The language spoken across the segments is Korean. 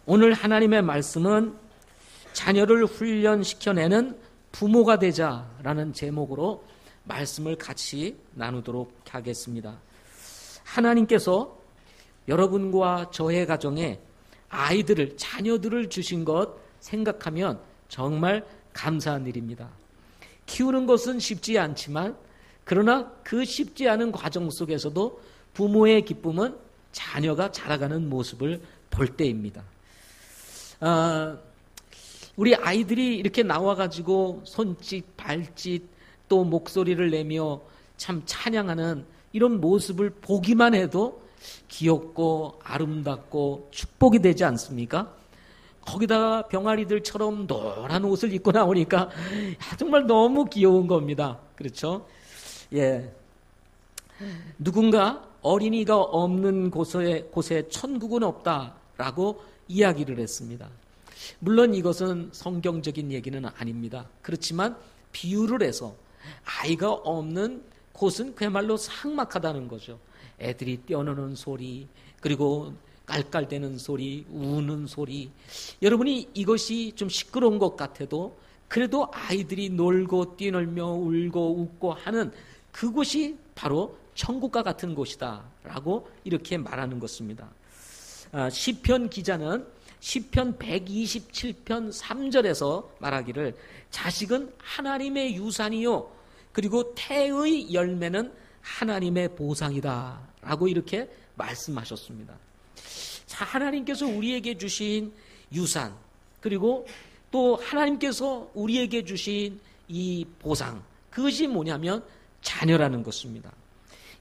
오늘 하나님의 말씀은 자녀를 훈련시켜내는 부모가 되자라는 제목으로 말씀을 같이 나누도록 하겠습니다. 하나님께서 여러분과 저의 가정에 아이들을, 자녀들을 주신 것 생각하면 정말 감사한 일입니다. 키우는 것은 쉽지 않지만 그러나 그 쉽지 않은 과정 속에서도 부모의 기쁨은 자녀가 자라가는 모습을 볼 때입니다. 우리 아이들이 이렇게 나와가지고 손짓, 발짓, 또 목소리를 내며 참 찬양하는 이런 모습을 보기만 해도 귀엽고 아름답고 축복이 되지 않습니까? 거기다가 병아리들처럼 노란 옷을 입고 나오니까 정말 너무 귀여운 겁니다. 그렇죠? 예. 누군가 어린이가 없는 곳에 천국은 없다라고 이야기를 했습니다. 물론 이것은 성경적인 얘기는 아닙니다. 그렇지만 비유를 해서 아이가 없는 곳은 그야말로 삭막하다는 거죠. 애들이 뛰어노는 소리, 그리고 깔깔대는 소리, 우는 소리. 여러분이 이것이 좀 시끄러운 것 같아도 그래도 아이들이 놀고 뛰놀며 울고 웃고 하는 그곳이 바로 천국과 같은 곳이다 라고 이렇게 말하는 것입니다. 시편 기자는 시편 127편 3절에서 말하기를 자식은 하나님의 유산이요 그리고 태의 열매는 하나님의 보상이다 라고 이렇게 말씀하셨습니다. 자, 하나님께서 우리에게 주신 유산, 그리고 또 하나님께서 우리에게 주신 이 보상, 그것이 뭐냐면 자녀라는 것입니다.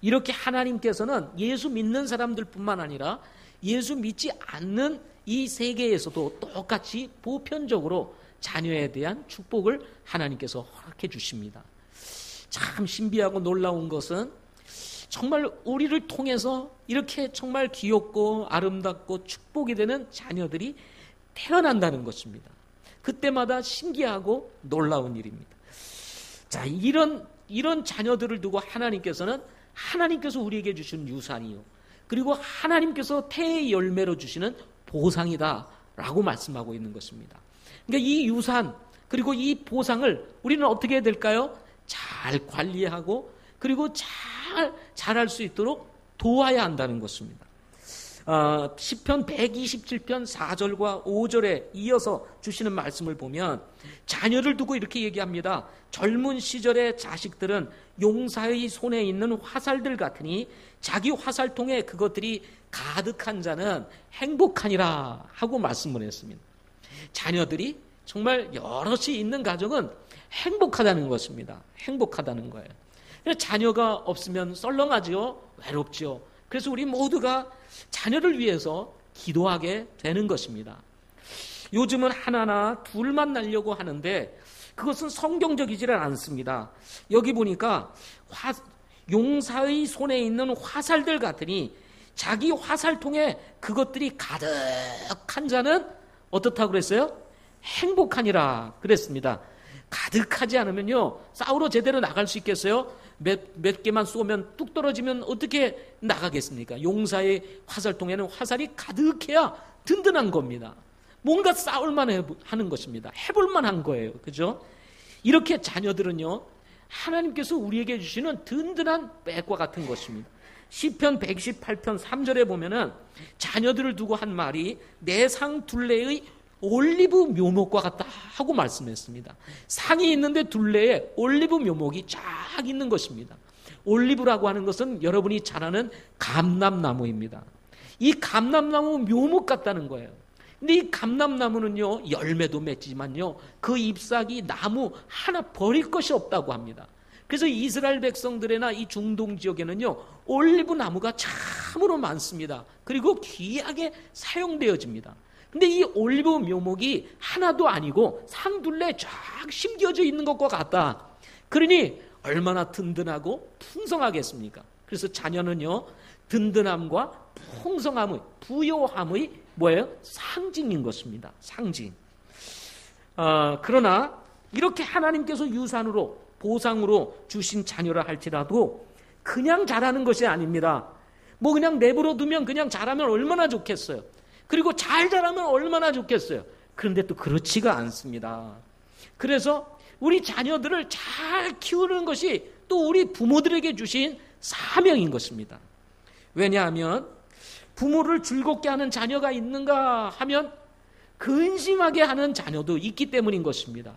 이렇게 하나님께서는 예수 믿는 사람들뿐만 아니라 예수 믿지 않는 이 세계에서도 똑같이 보편적으로 자녀에 대한 축복을 하나님께서 허락해 주십니다. 참 신비하고 놀라운 것은 정말 우리를 통해서 이렇게 정말 귀엽고 아름답고 축복이 되는 자녀들이 태어난다는 것입니다. 그때마다 신기하고 놀라운 일입니다. 자, 이런 자녀들을 두고 하나님께서 우리에게 주신 유산이요, 그리고 하나님께서 태의 열매로 주시는 보상이다라고 말씀하고 있는 것입니다. 그러니까 이 유산 그리고 이 보상을 우리는 어떻게 해야 될까요? 잘 관리하고 그리고 잘 자랄 수 있도록 도와야 한다는 것입니다. 시편 127편 4절과 5절에 이어서 주시는 말씀을 보면 자녀를 두고 이렇게 얘기합니다. 젊은 시절의 자식들은 용사의 손에 있는 화살들 같으니 자기 화살통에 그것들이 가득한 자는 행복하니라 하고 말씀을 했습니다. 자녀들이 정말 여럿이 있는 가정은 행복하다는 것입니다. 행복하다는 거예요. 자녀가 없으면 썰렁하지요, 외롭지요. 그래서 우리 모두가 자녀를 위해서 기도하게 되는 것입니다. 요즘은 하나나 둘만 낳으려고 하는데 그것은 성경적이지는 않습니다. 여기 보니까 용사의 손에 있는 화살들 같으니 자기 화살통에 그것들이 가득한 자는 어떻다고 그랬어요? 행복하니라 그랬습니다. 가득하지 않으면요, 싸우러 제대로 나갈 수 있겠어요? 몇 개만 쏘면 뚝 떨어지면 어떻게 나가겠습니까? 용사의 화살통에는 화살이 가득해야 든든한 겁니다. 뭔가 싸울만 하는 것입니다. 해볼만 한 거예요. 그죠? 이렇게 자녀들은요, 하나님께서 우리에게 주시는 든든한 백과 같은 것입니다. 시편 118편 3절에 보면은 자녀들을 두고 한 말이 내 상 둘레의 올리브 묘목과 같다 하고 말씀했습니다. 상이 있는데 둘레에 올리브 묘목이 쫙 있는 것입니다. 올리브라고 하는 것은 여러분이 잘 아는 감람나무입니다. 이 감람나무 묘목 같다는 거예요. 근데 이 감람나무는요, 열매도 맺지만요, 그 잎사귀 나무 하나 버릴 것이 없다고 합니다. 그래서 이스라엘 백성들이나 이 중동 지역에는요, 올리브 나무가 참으로 많습니다. 그리고 귀하게 사용되어집니다. 근데 이 올리브 묘목이 하나도 아니고 상둘레 쫙 심겨져 있는 것과 같다. 그러니 얼마나 든든하고 풍성하겠습니까? 그래서 자녀는요, 든든함과 풍성함의, 부요함의 뭐예요? 상징인 것입니다. 상징. 그러나 이렇게 하나님께서 유산으로, 보상으로 주신 자녀라 할지라도 그냥 자라는 것이 아닙니다. 뭐 그냥 내버려 두면 그냥 자라면 얼마나 좋겠어요. 그리고 잘 자라면 얼마나 좋겠어요. 그런데 또 그렇지가 않습니다. 그래서 우리 자녀들을 잘 키우는 것이 또 우리 부모들에게 주신 사명인 것입니다. 왜냐하면 부모를 즐겁게 하는 자녀가 있는가 하면 근심하게 하는 자녀도 있기 때문인 것입니다.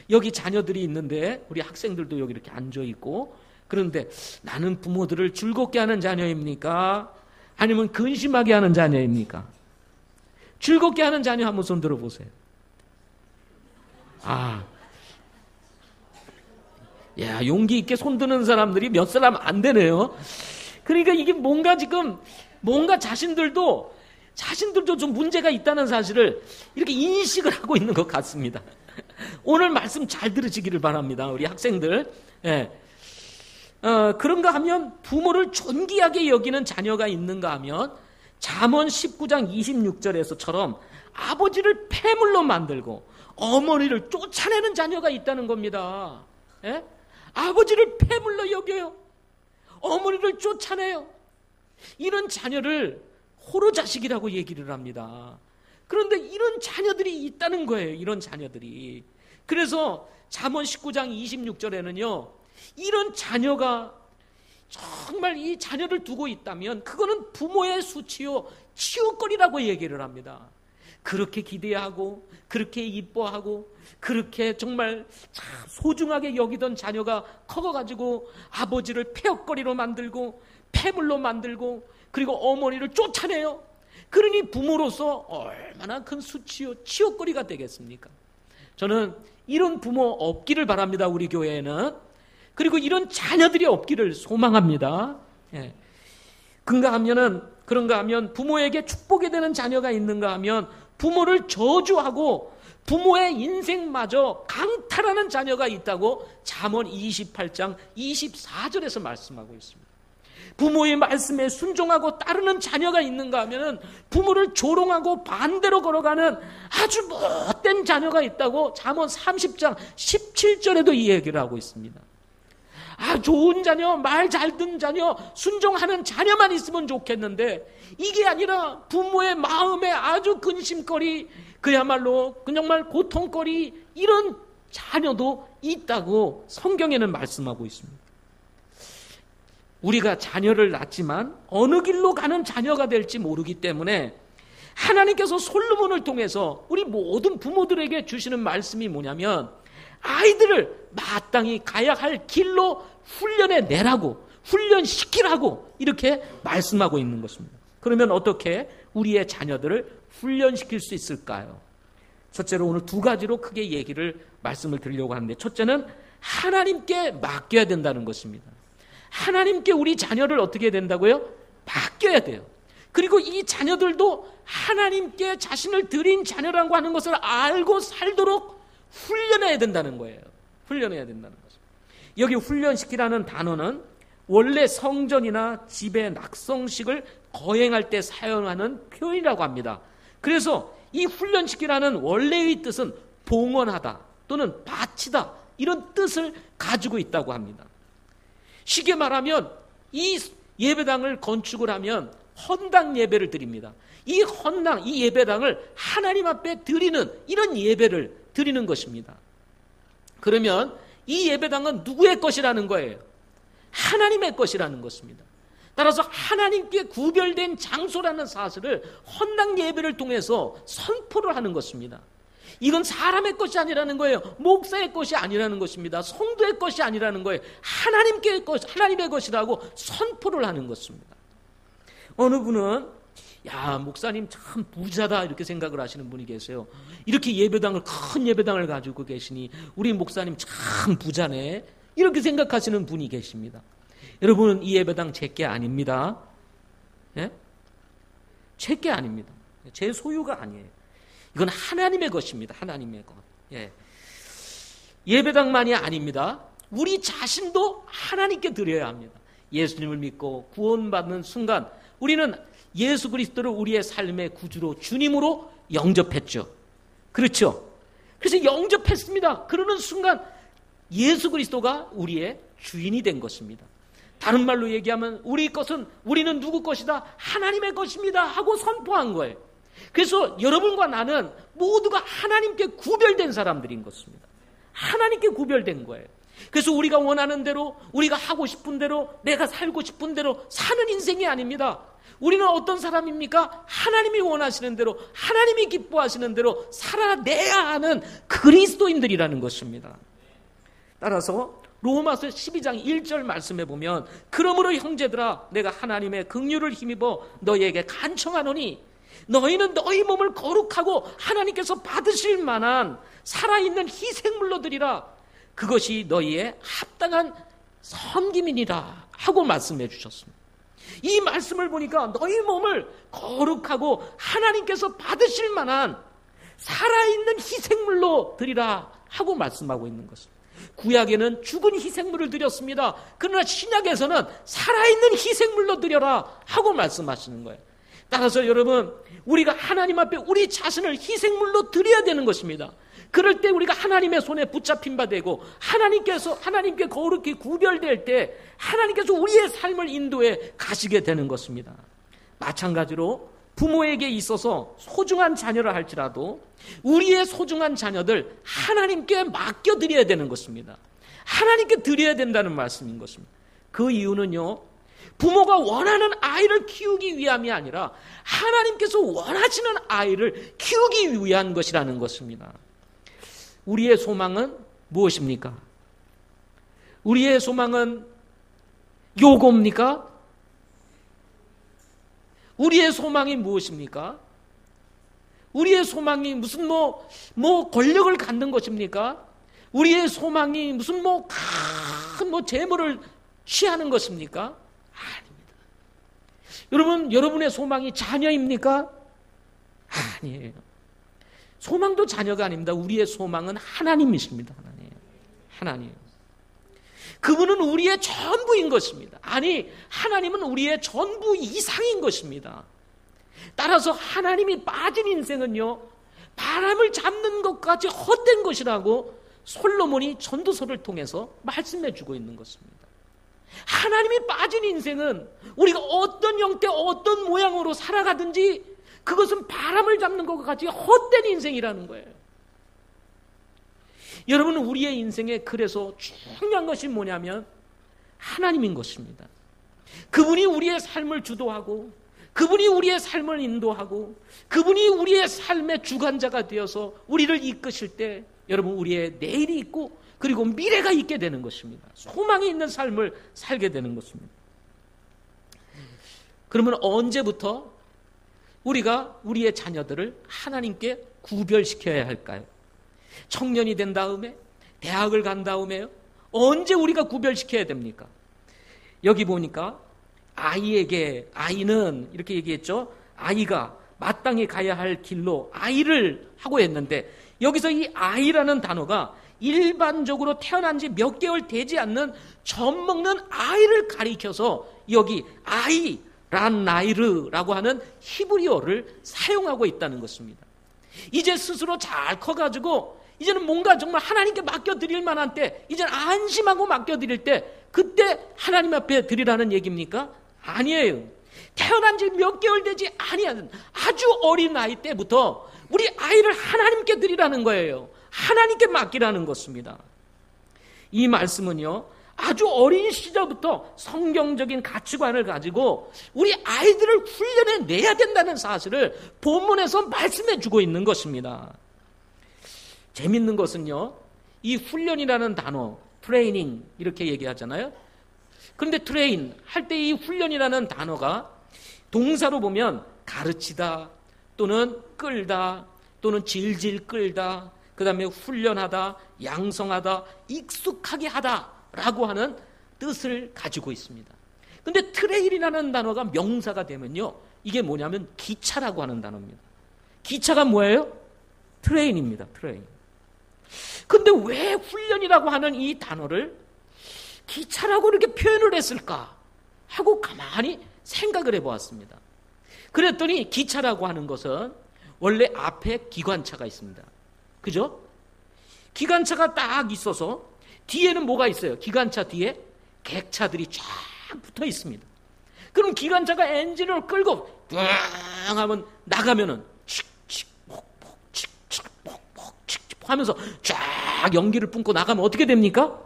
여기 자녀들이 있는데 우리 학생들도 여기 이렇게 앉아 있고, 그런데 나는 부모들을 즐겁게 하는 자녀입니까? 아니면 근심하게 하는 자녀입니까? 즐겁게 하는 자녀 한번 손 들어보세요. 야, 용기 있게 손 드는 사람들이 몇 사람 안 되네요. 그러니까 이게 뭔가 자신들도 좀 문제가 있다는 사실을 이렇게 인식을 하고 있는 것 같습니다. 오늘 말씀 잘 들으시기를 바랍니다. 우리 학생들. 예. 그런가 하면 부모를 존귀하게 여기는 자녀가 있는가 하면 잠언 19장 26절에서처럼 아버지를 폐물로 만들고 어머니를 쫓아내는 자녀가 있다는 겁니다. 예? 아버지를 폐물로 여겨요. 어머니를 쫓아내요. 이런 자녀를 호로자식이라고 얘기를 합니다. 그런데 이런 자녀들이 있다는 거예요. 이런 자녀들이. 그래서 잠언 19장 26절에는요. 이런 자녀가 정말 이 자녀를 두고 있다면 그거는 부모의 수치요 치욕거리라고 얘기를 합니다. 그렇게 기대하고 그렇게 이뻐하고 그렇게 정말 참 소중하게 여기던 자녀가 커가지고 아버지를 폐역거리로 만들고 폐물로 만들고 그리고 어머니를 쫓아내요. 그러니 부모로서 얼마나 큰 수치요 치욕거리가 되겠습니까? 저는 이런 부모 없기를 바랍니다. 우리 교회에는. 그리고 이런 자녀들이 없기를 소망합니다. 예. 그런가 하면 부모에게 축복이 되는 자녀가 있는가 하면 부모를 저주하고 부모의 인생마저 강탈하는 자녀가 있다고 잠언 28장 24절에서 말씀하고 있습니다. 부모의 말씀에 순종하고 따르는 자녀가 있는가 하면 부모를 조롱하고 반대로 걸어가는 아주 못된 자녀가 있다고 잠언 30장 17절에도 이 얘기를 하고 있습니다. 좋은 자녀, 말 잘 듣는 자녀, 순종하는 자녀만 있으면 좋겠는데 이게 아니라 부모의 마음에 아주 근심거리, 그야말로 정말 고통거리, 이런 자녀도 있다고 성경에는 말씀하고 있습니다. 우리가 자녀를 낳지만 어느 길로 가는 자녀가 될지 모르기 때문에 하나님께서 솔로몬을 통해서 우리 모든 부모들에게 주시는 말씀이 뭐냐면 아이들을 마땅히 가야 할 길로 훈련해 내라고, 훈련시키라고 이렇게 말씀하고 있는 것입니다. 그러면 어떻게 우리의 자녀들을 훈련시킬 수 있을까요? 첫째로 오늘 두 가지로 크게 말씀을 드리려고 하는데, 첫째는 하나님께 맡겨야 된다는 것입니다. 하나님께 우리 자녀를 어떻게 해야 된다고요? 맡겨야 돼요. 그리고 이 자녀들도 하나님께 자신을 드린 자녀라고 하는 것을 알고 살도록 훈련해야 된다는 거예요. 훈련해야 된다는 거죠. 여기 훈련시키라는 단어는 원래 성전이나 집의 낙성식을 거행할 때 사용하는 표현이라고 합니다. 그래서 이 훈련시키라는 원래의 뜻은 봉헌하다 또는 바치다, 이런 뜻을 가지고 있다고 합니다. 쉽게 말하면 이 예배당을 건축을 하면 헌당 예배를 드립니다. 이 예배당을 하나님 앞에 드리는 이런 예배를 드리는 것입니다. 그러면 이 예배당은 누구의 것이라는 거예요? 하나님의 것이라는 것입니다. 따라서 하나님께 구별된 장소라는 사실을 헌당 예배를 통해서 선포를 하는 것입니다. 이건 사람의 것이 아니라는 거예요. 목사의 것이 아니라는 것입니다. 성도의 것이 아니라는 거예요. 하나님의 것이라고 선포를 하는 것입니다. 어느 분은 목사님 참 부자다 이렇게 생각을 하시는 분이 계세요. 이렇게 큰 예배당을 가지고 계시니 우리 목사님 참 부자네 이렇게 생각하시는 분이 계십니다. 여러분, 이 예배당 제게 아닙니다. 예? 제게 아닙니다. 제 소유가 아니에요. 이건 하나님의 것입니다. 하나님의 것. 예. 예배당만이 아닙니다. 우리 자신도 하나님께 드려야 합니다. 예수님을 믿고 구원받는 순간 우리는 예수 그리스도를 우리의 삶의 구주로, 주님으로 영접했죠. 그렇죠? 그래서 영접했습니다. 그러는 순간 예수 그리스도가 우리의 주인이 된 것입니다. 다른 말로 얘기하면 우리는 누구 것이다? 하나님의 것입니다 하고 선포한 거예요. 그래서 여러분과 나는 모두가 하나님께 구별된 사람들인 것입니다. 하나님께 구별된 거예요. 그래서 우리가 원하는 대로, 우리가 하고 싶은 대로, 내가 살고 싶은 대로 사는 인생이 아닙니다. 우리는 어떤 사람입니까? 하나님이 원하시는 대로, 하나님이 기뻐하시는 대로 살아내야 하는 그리스도인들이라는 것입니다. 따라서 로마서 12장 1절 말씀에 보면, 그러므로 형제들아, 내가 하나님의 긍휼을 힘입어 너희에게 간청하노니 너희는 너희 몸을 거룩하고 하나님께서 받으실 만한 살아있는 희생물로 드리라. 그것이 너희의 합당한 섬김이니라 하고 말씀해 주셨습니다. 이 말씀을 보니까 너희 몸을 거룩하고 하나님께서 받으실 만한 살아있는 희생물로 드리라 하고 말씀하고 있는 것입니다. 구약에는 죽은 희생물을 드렸습니다. 그러나 신약에서는 살아있는 희생물로 드려라 하고 말씀하시는 거예요. 따라서 여러분, 우리가 하나님 앞에 우리 자신을 희생물로 드려야 되는 것입니다. 그럴 때 우리가 하나님의 손에 붙잡힌 바 되고 하나님께 거룩히 구별될 때 하나님께서 우리의 삶을 인도해 가시게 되는 것입니다. 마찬가지로 부모에게 있어서 소중한 자녀를 할지라도 우리의 소중한 자녀들 하나님께 맡겨드려야 되는 것입니다. 하나님께 드려야 된다는 말씀인 것입니다. 그 이유는요, 부모가 원하는 아이를 키우기 위함이 아니라 하나님께서 원하시는 아이를 키우기 위한 것이라는 것입니다. 우리의 소망은 무엇입니까? 우리의 소망은 요고입니까? 우리의 소망이 무엇입니까? 우리의 소망이 무슨 권력을 갖는 것입니까? 우리의 소망이 무슨 큰 재물을 취하는 것입니까? 아닙니다. 여러분, 여러분의 소망이 자녀입니까? 아니에요. 소망도 자녀가 아닙니다. 우리의 소망은 하나님이십니다. 하나님. 그분은 우리의 전부인 것입니다. 아니, 하나님은 우리의 전부 이상인 것입니다. 따라서 하나님이 빠진 인생은요, 바람을 잡는 것까지 헛된 것이라고 솔로몬이 전도서를 통해서 말씀해 주고 있는 것입니다. 하나님이 빠진 인생은 우리가 어떤 형태, 어떤 모양으로 살아가든지 그것은 바람을 잡는 것과 같이 헛된 인생이라는 거예요. 여러분, 우리의 인생에 그래서 중요한 것이 뭐냐면 하나님인 것입니다. 그분이 우리의 삶을 주도하고 그분이 우리의 삶을 인도하고 그분이 우리의 삶의 주관자가 되어서 우리를 이끄실 때 여러분, 우리의 내일이 있고 그리고 미래가 있게 되는 것입니다. 소망이 있는 삶을 살게 되는 것입니다. 그러면 언제부터 우리가 우리의 자녀들을 하나님께 구별시켜야 할까요? 청년이 된 다음에, 대학을 간 다음에요? 언제 우리가 구별시켜야 됩니까? 여기 보니까 아이는 이렇게 얘기했죠. 아이가 마땅히 가야 할 길로 아이를 하고 했는데, 여기서 이 아이라는 단어가 일반적으로 태어난 지 몇 개월 되지 않는 젖먹는 아이를 가리켜서 여기 란나이르라고 하는 히브리어를 사용하고 있다는 것입니다. 이제 스스로 잘 커가지고 이제는 뭔가 정말 하나님께 맡겨드릴 만한 때, 이제는 안심하고 맡겨드릴 때, 그때 하나님 앞에 드리라는 얘기입니까? 아니에요. 태어난 지 몇 개월 되지 아니한 아주 어린 나이 때부터 우리 아이를 하나님께 드리라는 거예요. 하나님께 맡기라는 것입니다. 이 말씀은요, 아주 어린 시절부터 성경적인 가치관을 가지고 우리 아이들을 훈련해 내야 된다는 사실을 본문에서 말씀해 주고 있는 것입니다. 재밌는 것은요, 이 훈련이라는 단어, 트레이닝 이렇게 얘기하잖아요. 그런데 트레인 할 때 이 훈련이라는 단어가 동사로 보면 가르치다 또는 끌다 또는 질질 끌다, 그 다음에 훈련하다, 양성하다, 익숙하게 하다 라고 하는 뜻을 가지고 있습니다. 근데 트레일이라는 단어가 명사가 되면요, 이게 뭐냐면 기차라고 하는 단어입니다. 기차가 뭐예요? 트레인입니다. 트레인. 근데 왜 훈련이라고 하는 이 단어를 기차라고 이렇게 표현을 했을까 하고 가만히 생각을 해보았습니다. 그랬더니 기차라고 하는 것은 원래 앞에 기관차가 있습니다. 그죠? 기관차가 딱 있어서 뒤에는 뭐가 있어요? 기관차 뒤에 객차들이 쫙 붙어 있습니다. 그럼 기관차가 엔진을 끌고 뿅 하면 나가면은 하면서 쫙 연기를 뿜고 나가면 어떻게 됩니까?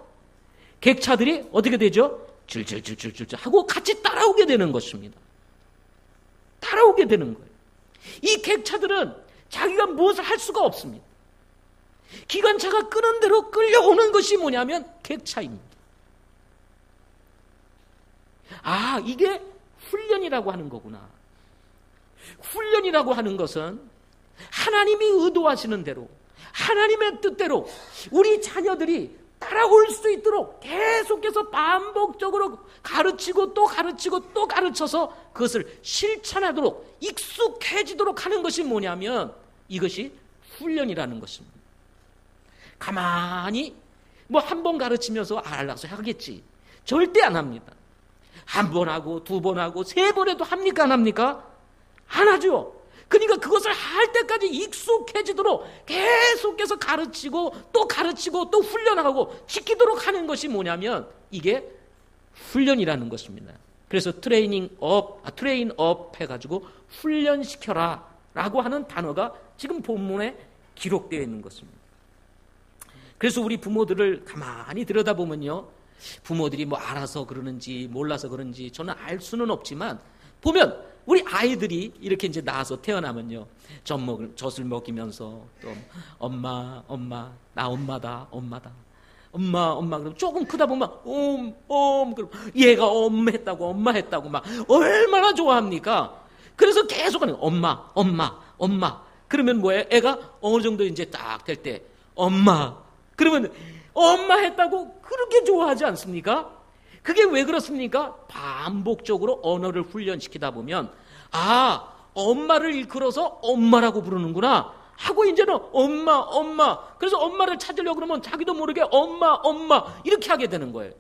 객차들이 어떻게 되죠? 줄줄줄줄줄 하고 같이 따라오게 되는 것입니다. 따라오게 되는 거예요. 이 객차들은 자기가 무엇을 할 수가 없습니다. 기관차가 끄는 대로 끌려오는 것이 뭐냐면 객차입니다. 아, 이게 훈련이라고 하는 거구나. 훈련이라고 하는 것은 하나님이 의도하시는 대로, 하나님의 뜻대로 우리 자녀들이 따라올 수 있도록 계속해서 반복적으로 가르치고 또 가르치고 또 가르쳐서 그것을 실천하도록 익숙해지도록 하는 것이 뭐냐면 이것이 훈련이라는 것입니다. 가만히 뭐 한 번 가르치면서 알아서 하겠지. 절대 안 합니다. 한 번 하고 두 번 하고 세 번 해도 합니까? 안 합니까? 안 하죠. 그러니까 그것을 할 때까지 익숙해지도록 계속해서 가르치고 또 훈련하고 지키도록 하는 것이 뭐냐면 이게 훈련이라는 것입니다. 그래서 트레인 업 해가지고 훈련시켜라 라고 하는 단어가 지금 본문에 기록되어 있는 것입니다. 그래서 우리 부모들을 가만히 들여다보면요, 부모들이 뭐 알아서 그러는지 몰라서 그런지 저는 알 수는 없지만 보면 우리 아이들이 이렇게 이제 나와서 태어나면요, 젖을 먹이면서 또 엄마 나 엄마다 엄마 그럼 조금 크다 보면 그럼 얘가 엄마 했다고 막 얼마나 좋아합니까? 그래서 계속 하는 엄마 그러면 뭐예요? 애가 어느 정도 이제 딱 될 때 엄마 그러면 엄마 했다고 그렇게 좋아하지 않습니까? 그게 왜 그렇습니까? 반복적으로 언어를 훈련시키다 보면 아, 엄마를 일컬어서 엄마라고 부르는구나 하고 이제는 엄마 그래서 엄마를 찾으려고 그러면 자기도 모르게 엄마 이렇게 하게 되는 거예요.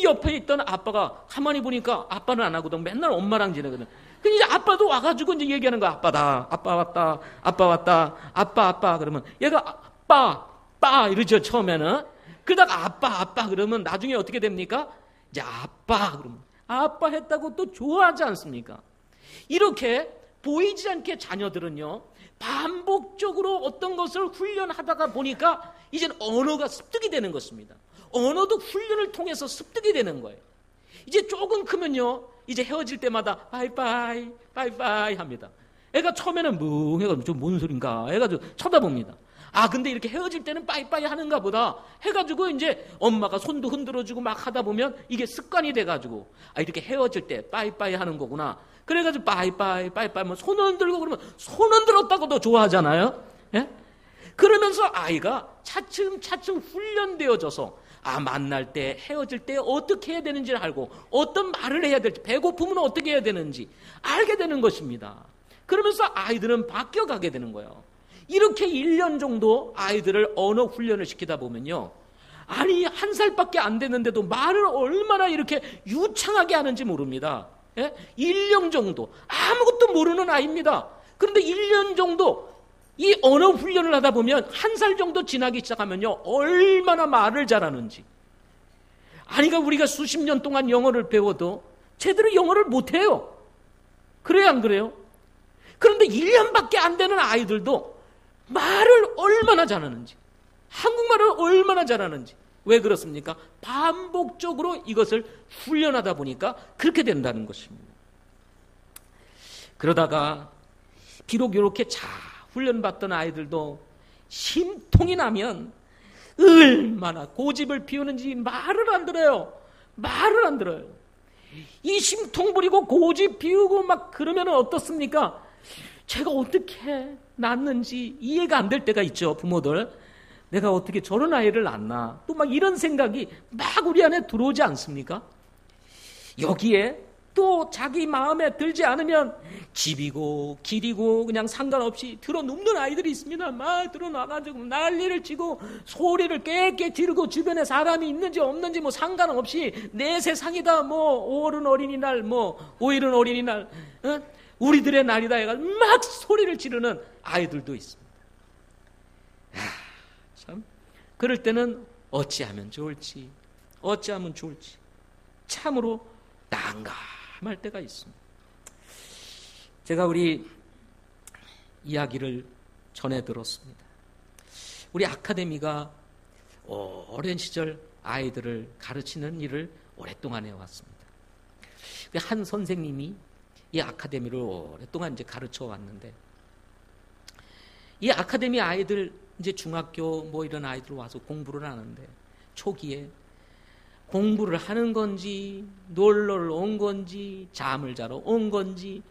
옆에 있던 아빠가 가만히 보니까 아빠는 안 하거든. 맨날 엄마랑 지내거든. 근데 이제 아빠도 와가지고 이제 얘기하는 거야. 아빠다. 아빠 왔다. 아빠. 그러면 얘가 아빠 이러죠, 처음에는. 그러다가 아빠 그러면 나중에 어떻게 됩니까? 이제 아빠 그러면 아빠 했다고 또 좋아하지 않습니까? 이렇게 보이지 않게 자녀들은요, 반복적으로 어떤 것을 훈련하다가 보니까 이제는 언어가 습득이 되는 것입니다. 언어도 훈련을 통해서 습득이 되는 거예요. 이제 조금 크면요, 이제 헤어질 때마다 바이바이 합니다. 애가 처음에는 뭉해가지고 좀 뭔 소린가 해가지고 쳐다봅니다. 아, 근데 이렇게 헤어질 때는 빠이빠이 하는가 보다 해가지고 이제 엄마가 손도 흔들어주고 막 하다 보면 이게 습관이 돼가지고 아, 이렇게 헤어질 때 빠이빠이 하는 거구나. 그래가지고 빠이빠이 뭐 손 흔들고 그러면 손 흔들었다고도 좋아하잖아요. 예? 그러면서 아이가 차츰 훈련되어져서 아, 만날 때 헤어질 때 어떻게 해야 되는지를 알고 어떤 말을 해야 될지, 배고프면 어떻게 해야 되는지 알게 되는 것입니다. 그러면서 아이들은 바뀌어가게 되는 거예요. 이렇게 1년 정도 아이들을 언어 훈련을 시키다 보면요, 아니 1살밖에 안 됐는데도 말을 얼마나 이렇게 유창하게 하는지 모릅니다. 예? 1년 정도 아무것도 모르는 아이입니다. 그런데 1년 정도 이 언어 훈련을 하다 보면 1살 정도 지나기 시작하면요, 얼마나 말을 잘하는지. 아니가 우리가 수십 년 동안 영어를 배워도 제대로 영어를 못해요. 그래요, 안 그래요? 그런데 1년밖에 안 되는 아이들도 말을 얼마나 잘하는지, 한국말을 얼마나 잘하는지. 왜 그렇습니까? 반복적으로 이것을 훈련하다 보니까 그렇게 된다는 것입니다. 그러다가 비록 이렇게 잘 훈련받던 아이들도 심통이 나면 얼마나 고집을 피우는지 말을 안 들어요. 이 심통 부리고 고집 피우고 막 그러면 어떻습니까? 제가 어떻게 낳았는지 이해가 안 될 때가 있죠, 부모들. 내가 어떻게 저런 아이를 낳나? 또 막 이런 생각이 막 우리 안에 들어오지 않습니까? 여기에 또 자기 마음에 들지 않으면 집이고 길이고 그냥 상관없이 들어눕는 아이들이 있습니다. 막 들어놔가지고 난리를 치고 소리를 깨깨 지르고 주변에 사람이 있는지 없는지 뭐 상관없이 내 세상이다, 뭐 5월은 어린이날, 뭐 5일은 어린이날, 우리들의 날이다 해가지고 막 소리를 지르는 아이들도 있습니다. 참, 그럴 때는 어찌하면 좋을지 참으로 난감할 때가 있습니다. 제가 우리 이야기를 전해 들었습니다. 우리 아카데미가 오랜 시절 아이들을 가르치는 일을 오랫동안 해왔습니다. 한 선생님이 이 아카데미를 오랫동안 이제 가르쳐 왔는데, 이 아카데미 아이들, 이제 중학교 뭐 이런 아이들 와서 공부를 하는데, 초기에 공부를 하는 건지, 놀러 온 건지, 잠을 자러 온 건지,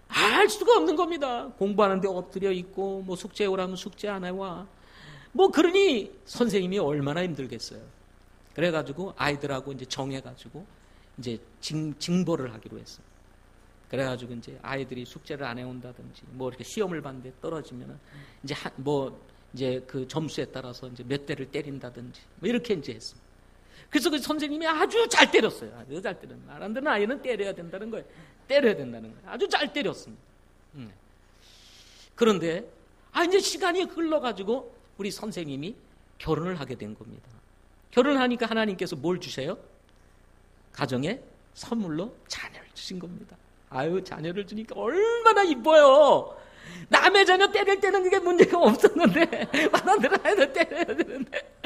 알 수가 없는 겁니다. 공부하는데 엎드려 있고, 뭐 숙제 오라면 숙제 안 해와. 뭐 그러니 선생님이 얼마나 힘들겠어요. 그래가지고 아이들하고 이제 정해가지고 이제 징벌을 하기로 했어요. 그래가지고 이제 아이들이 숙제를 안 해온다든지, 뭐 이렇게 시험을 봤는데 떨어지면은 이제 이제 그 점수에 따라서 이제 몇 대를 때린다든지, 뭐 이렇게 이제 했습니다. 그래서 그 선생님이 아주 잘 때렸어요. 아주 잘 때렸어요. 말 안 듣는 아이는 때려야 된다는 거예요. 때려야 된다는 거예요. 아주 잘 때렸습니다. 그런데 이제 시간이 흘러가지고 우리 선생님이 결혼을 하게 된 겁니다. 결혼하니까 하나님께서 뭘 주세요? 가정에 선물로 자녀를 주신 겁니다. 아유, 자녀를 주니까 얼마나 이뻐요. 남의 자녀 때릴 때는 그게 문제가 없었는데, 만화들 아이들 때려야 되는데,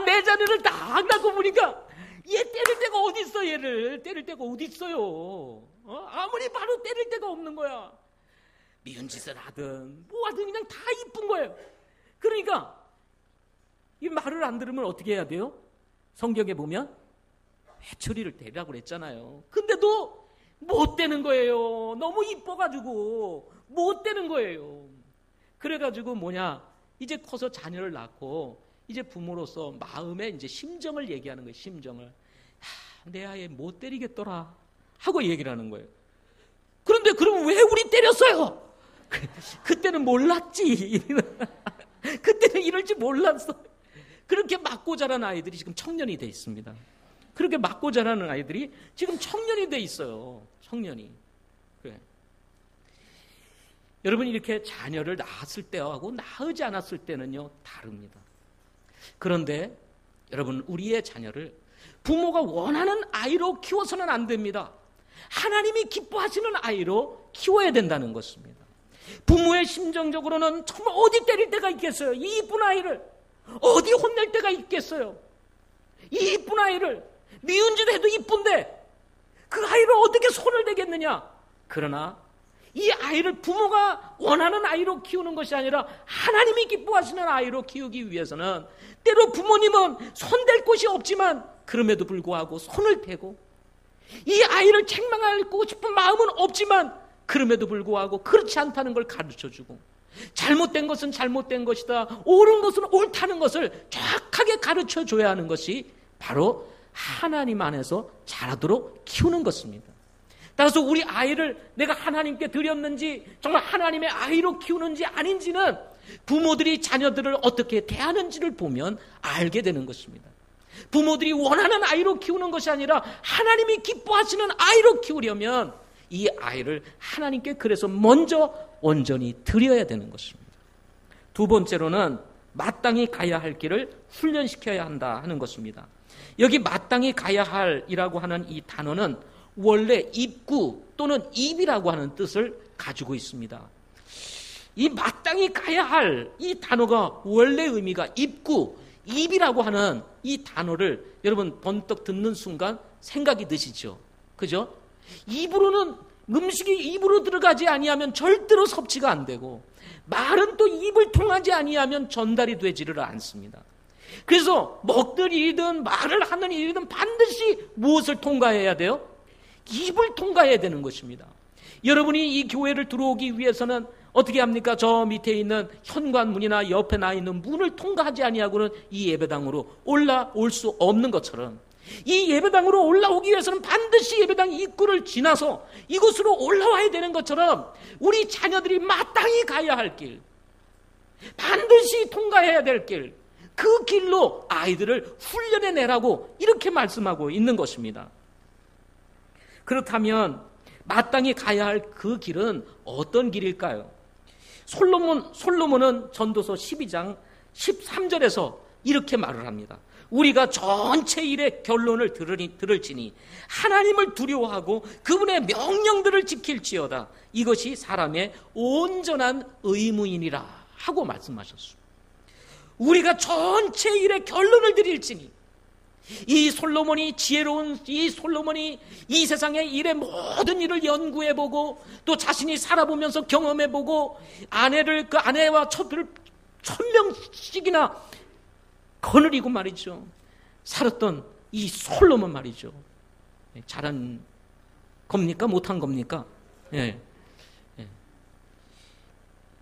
내 자녀를 딱 낳고 보니까 얘 때릴 데가 어디 있어? 얘를 때릴 데가 어디 있어요? 아무리 봐도 때릴 데가 없는 거야. 미운 짓을 하든 뭐 하든 그냥 다 이쁜 거예요. 그러니까 이 말을 안 들으면 어떻게 해야 돼요? 성경에 보면 회초리를 대라고 그랬잖아요. 근데도 못 되는 거예요. 너무 이뻐가지고 못 되는 거예요. 그래가지고 이제 커서 자녀를 낳고 이제 부모로서 마음의 이제 심정을 얘기하는 거예요. 심정을. 내 아이 못 때리겠더라 하고 얘기를 하는 거예요. 그런데 그럼 왜 우리 때렸어요? 그때는 몰랐지. 그때는 이럴 줄 몰랐어. 그렇게 맞고 자란 아이들이 지금 청년이 돼 있습니다. 그렇게 맞고 자라는 아이들이 지금 청년이 돼 있어요. 청년이. 그래. 여러분, 이렇게 자녀를 낳았을 때하고 낳지 않았을 때는요, 다릅니다. 그런데 여러분, 우리의 자녀를 부모가 원하는 아이로 키워서는 안 됩니다. 하나님이 기뻐하시는 아이로 키워야 된다는 것입니다. 부모의 심정적으로는 정말 어디 때릴 때가 있겠어요? 이 이쁜 아이를 어디 혼낼 때가 있겠어요? 이 이쁜 아이를 미운 짓 해도 이쁜데 그 아이를 어떻게 손을 대겠느냐? 그러나 이 아이를 부모가 원하는 아이로 키우는 것이 아니라 하나님이 기뻐하시는 아이로 키우기 위해서는 때로 부모님은 손댈 곳이 없지만 그럼에도 불구하고 손을 대고, 이 아이를 책망하고 싶은 마음은 없지만 그럼에도 불구하고 그렇지 않다는 걸 가르쳐주고, 잘못된 것은 잘못된 것이다, 옳은 것은 옳다는 것을 정확하게 가르쳐줘야 하는 것이 바로 하나님 안에서 자라도록 키우는 것입니다. 따라서 우리 아이를 내가 하나님께 드렸는지, 정말 하나님의 아이로 키우는지 아닌지는 부모들이 자녀들을 어떻게 대하는지를 보면 알게 되는 것입니다. 부모들이 원하는 아이로 키우는 것이 아니라 하나님이 기뻐하시는 아이로 키우려면 이 아이를 하나님께 그래서 먼저 온전히 드려야 되는 것입니다. 두 번째로는 마땅히 가야 할 길을 훈련시켜야 한다 하는 것입니다. 여기 마땅히 가야 할이라고 하는 이 단어는 원래 입구 또는 입이라고 하는 뜻을 가지고 있습니다. 이 마땅히 가야 할 이 단어가 원래 의미가 입구, 입이라고 하는 이 단어를 여러분 번뜩 듣는 순간 생각이 드시죠? 그죠? 입으로는 음식이 입으로 들어가지 아니하면 절대로 섭취가 안 되고, 말은 또 입을 통하지 아니하면 전달이 되지를 않습니다. 그래서 먹든 일이든 말을 하는 일이든 반드시 무엇을 통과해야 돼요? 입을 통과해야 되는 것입니다. 여러분이 이 교회를 들어오기 위해서는 어떻게 합니까? 저 밑에 있는 현관문이나 옆에 나 있는 문을 통과하지 아니하고는 이 예배당으로 올라올 수 없는 것처럼, 이 예배당으로 올라오기 위해서는 반드시 예배당 입구를 지나서 이곳으로 올라와야 되는 것처럼 우리 자녀들이 마땅히 가야 할 길, 반드시 통과해야 될 길, 그 길로 아이들을 훈련해 내라고 이렇게 말씀하고 있는 것입니다. 그렇다면 마땅히 가야 할 그 길은 어떤 길일까요? 솔로몬은 전도서 12장 13절에서 이렇게 말을 합니다. 우리가 전체 일의 결론을 들을지니 하나님을 두려워하고 그분의 명령들을 지킬지어다. 이것이 사람의 온전한 의무이니라 하고 말씀하셨습니다. 우리가 전체 일의 결론을 드릴지니 이 솔로몬이 지혜로운 이 솔로몬이 이 세상의 일의 모든 일을 연구해보고 또 자신이 살아보면서 경험해보고 그 아내와 첩을 1000명씩이나 거느리고 말이죠 살았던 이 솔로몬 말이죠. 잘한 겁니까? 못한 겁니까? 예. 예.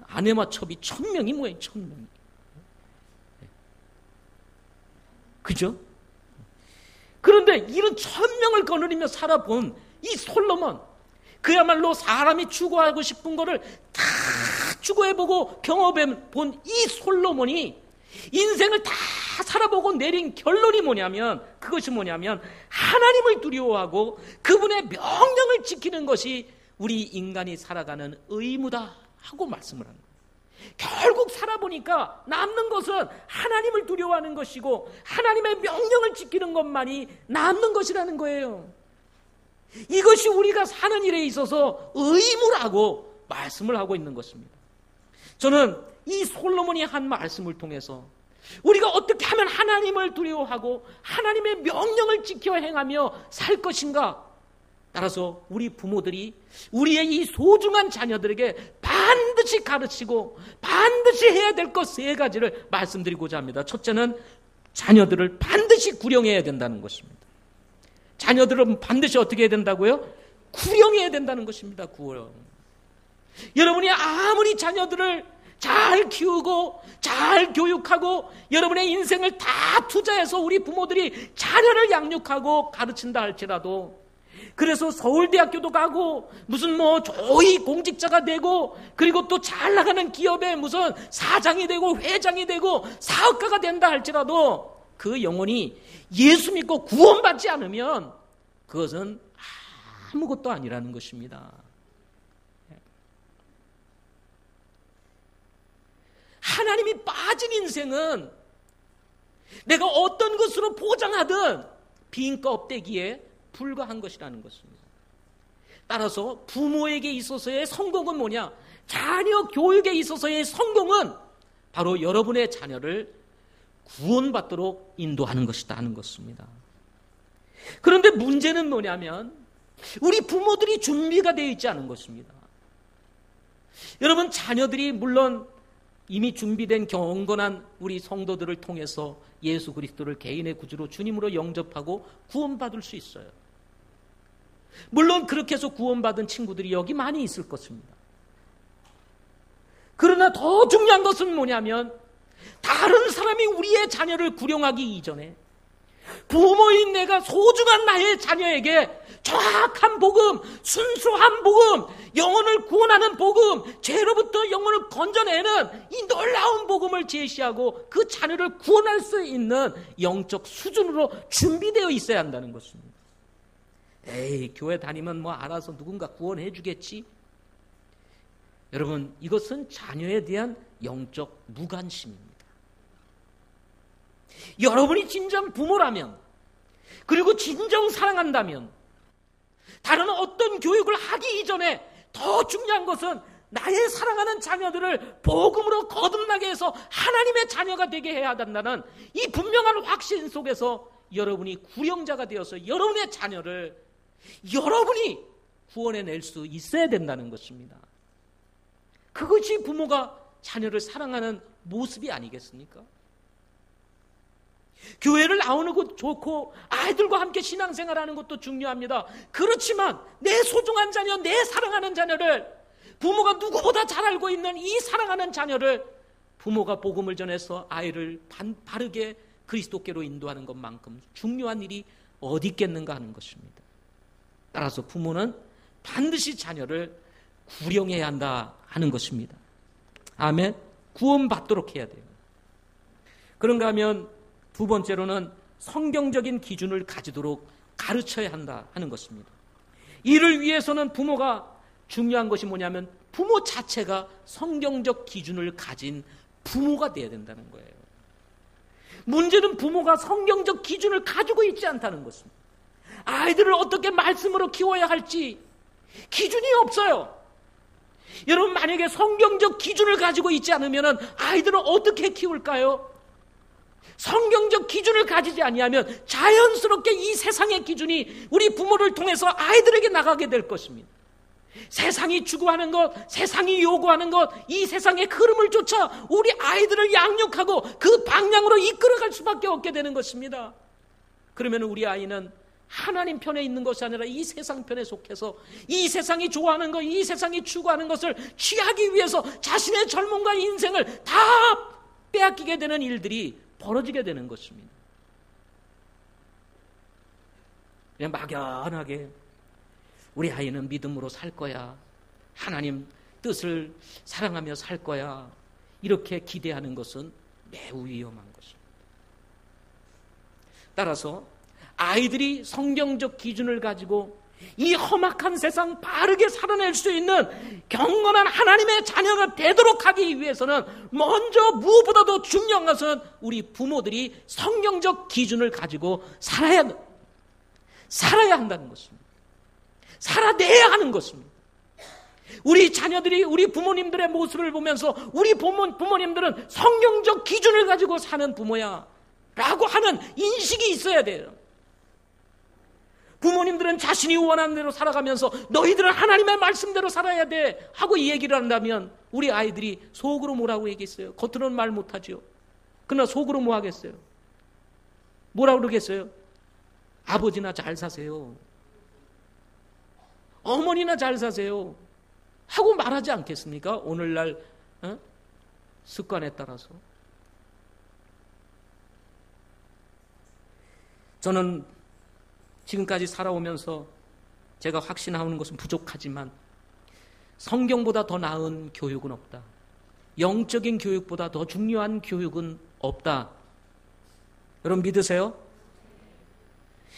아내와 첩이 1000명이 뭐예요? 1000명이. 그죠? 그런데 이런 1000명을 거느리며 살아본 이 솔로몬, 그야말로 사람이 추구하고 싶은 거를 다 추구해보고 경험해본 이 솔로몬이 인생을 다 살아보고 내린 결론이 뭐냐면, 그것이 뭐냐면 하나님을 두려워하고 그분의 명령을 지키는 것이 우리 인간이 살아가는 의무다 하고 말씀을 합니다. 결국 살아보니까 남는 것은 하나님을 두려워하는 것이고 하나님의 명령을 지키는 것만이 남는 것이라는 거예요. 이것이 우리가 사는 일에 있어서 의무라고 말씀을 하고 있는 것입니다. 저는 이 솔로몬이 한 말씀을 통해서 우리가 어떻게 하면 하나님을 두려워하고 하나님의 명령을 지켜 행하며 살 것인가, 따라서 우리 부모들이 우리의 이 소중한 자녀들에게 반드시 가르치고 반드시 해야 될 것 3가지를 말씀드리고자 합니다. 첫째는 자녀들을 반드시 구령해야 된다는 것입니다. 자녀들은 반드시 어떻게 해야 된다고요? 구령해야 된다는 것입니다. 구령. 여러분이 아무리 자녀들을 잘 키우고 잘 교육하고 여러분의 인생을 다 투자해서 우리 부모들이 자녀를 양육하고 가르친다 할지라도, 그래서 서울대학교도 가고 무슨 조이 공직자가 되고 그리고 또 잘 나가는 기업에 무슨 사장이 되고 회장이 되고 사업가가 된다 할지라도 그 영혼이 예수 믿고 구원받지 않으면 그것은 아무것도 아니라는 것입니다. 하나님이 빠진 인생은 내가 어떤 것으로 보장하든 빈 껍데기에 불과한 것이라는 것입니다. 따라서 부모에게 있어서의 성공은 뭐냐? 자녀 교육에 있어서의 성공은 바로 여러분의 자녀를 구원받도록 인도하는 것이다 하는 것입니다. 그런데 문제는 뭐냐면 우리 부모들이 준비가 되어 있지 않은 것입니다. 여러분, 자녀들이 물론 이미 준비된 경건한 우리 성도들을 통해서 예수 그리스도를 개인의 구주로 주님으로 영접하고 구원받을 수 있어요. 물론 그렇게 해서 구원받은 친구들이 여기 많이 있을 것입니다. 그러나 더 중요한 것은 뭐냐면 다른 사람이 우리의 자녀를 구령하기 이전에 부모인 내가 소중한 나의 자녀에게 정확한 복음, 순수한 복음, 영혼을 구원하는 복음, 죄로부터 영혼을 건져내는 이 놀라운 복음을 제시하고 그 자녀를 구원할 수 있는 영적 수준으로 준비되어 있어야 한다는 것입니다. 에이, 교회 다니면 알아서 누군가 구원해 주겠지. 여러분, 이것은 자녀에 대한 영적 무관심입니다. 여러분이 진정 부모라면, 그리고 진정 사랑한다면 다른 어떤 교육을 하기 이전에 더 중요한 것은 나의 사랑하는 자녀들을 복음으로 거듭나게 해서 하나님의 자녀가 되게 해야 한다는 이 분명한 확신 속에서 여러분이 구령자가 되어서 여러분의 자녀를 여러분이 구원해낼 수 있어야 된다는 것입니다. 그것이 부모가 자녀를 사랑하는 모습이 아니겠습니까? 교회를 나오는 것도 좋고 아이들과 함께 신앙생활하는 것도 중요합니다. 그렇지만 내 소중한 자녀, 내 사랑하는 자녀를, 부모가 누구보다 잘 알고 있는 이 사랑하는 자녀를 부모가 복음을 전해서 아이를 바르게 그리스도께로 인도하는 것만큼 중요한 일이 어디 있겠는가 하는 것입니다. 따라서 부모는 반드시 자녀를 구령해야 한다 하는 것입니다. 아멘. 구원받도록 해야 돼요. 그런가 하면 두 번째로는 성경적인 기준을 가지도록 가르쳐야 한다 하는 것입니다. 이를 위해서는 부모가 중요한 것이 뭐냐면 부모 자체가 성경적 기준을 가진 부모가 되어야 된다는 거예요. 문제는 부모가 성경적 기준을 가지고 있지 않다는 것입니다. 아이들을 어떻게 말씀으로 키워야 할지 기준이 없어요. 여러분, 만약에 성경적 기준을 가지고 있지 않으면 아이들을 어떻게 키울까요? 성경적 기준을 가지지 아니하면 자연스럽게 이 세상의 기준이 우리 부모를 통해서 아이들에게 나가게 될 것입니다. 세상이 추구하는 것, 세상이 요구하는 것, 이 세상의 흐름을 쫓아 우리 아이들을 양육하고 그 방향으로 이끌어갈 수밖에 없게 되는 것입니다. 그러면 우리 아이는 하나님 편에 있는 것이 아니라 이 세상 편에 속해서 이 세상이 좋아하는 것, 이 세상이 추구하는 것을 취하기 위해서 자신의 젊음과 인생을 다 빼앗기게 되는 일들이 벌어지게 되는 것입니다. 그냥 막연하게 우리 아이는 믿음으로 살 거야, 하나님 뜻을 사랑하며 살 거야, 이렇게 기대하는 것은 매우 위험한 것입니다. 따라서 아이들이 성경적 기준을 가지고 이 험악한 세상 바르게 살아낼 수 있는 경건한 하나님의 자녀가 되도록 하기 위해서는 먼저 무엇보다도 중요한 것은 우리 부모들이 성경적 기준을 가지고 살아야 한다는 것입니다. 살아내야 하는 것입니다. 우리 자녀들이 우리 부모님들의 모습을 보면서 우리 부모님들은 성경적 기준을 가지고 사는 부모야 라고 하는 인식이 있어야 돼요. 부모님들은 자신이 원하는 대로 살아가면서 너희들은 하나님의 말씀대로 살아야 돼 하고 이 얘기를 한다면 우리 아이들이 속으로 뭐라고 얘기했어요? 겉으로는 말 못하죠. 그러나 속으로 뭐 하겠어요? 뭐라고 그러겠어요? 아버지나 잘 사세요, 어머니나 잘 사세요 하고 말하지 않겠습니까? 오늘날 습관에 따라서. 저는 지금까지 살아오면서 제가 확신하는 것은 부족하지만 성경보다 더 나은 교육은 없다. 영적인 교육보다 더 중요한 교육은 없다. 여러분 믿으세요?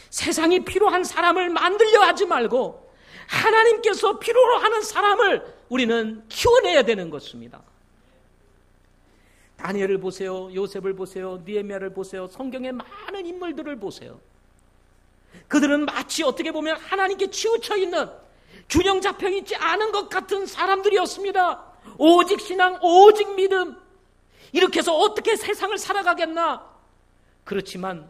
세상이 필요한 사람을 만들려 하지 말고 하나님께서 필요로 하는 사람을 우리는 키워내야 되는 것입니다. 다니엘을 보세요, 요셉을 보세요, 느헤미야를 보세요, 성경의 많은 인물들을 보세요. 그들은 마치 어떻게 보면 하나님께 치우쳐 있는, 균형 잡혀 있지 않은 것 같은 사람들이었습니다. 오직 신앙, 오직 믿음, 이렇게 해서 어떻게 세상을 살아가겠나? 그렇지만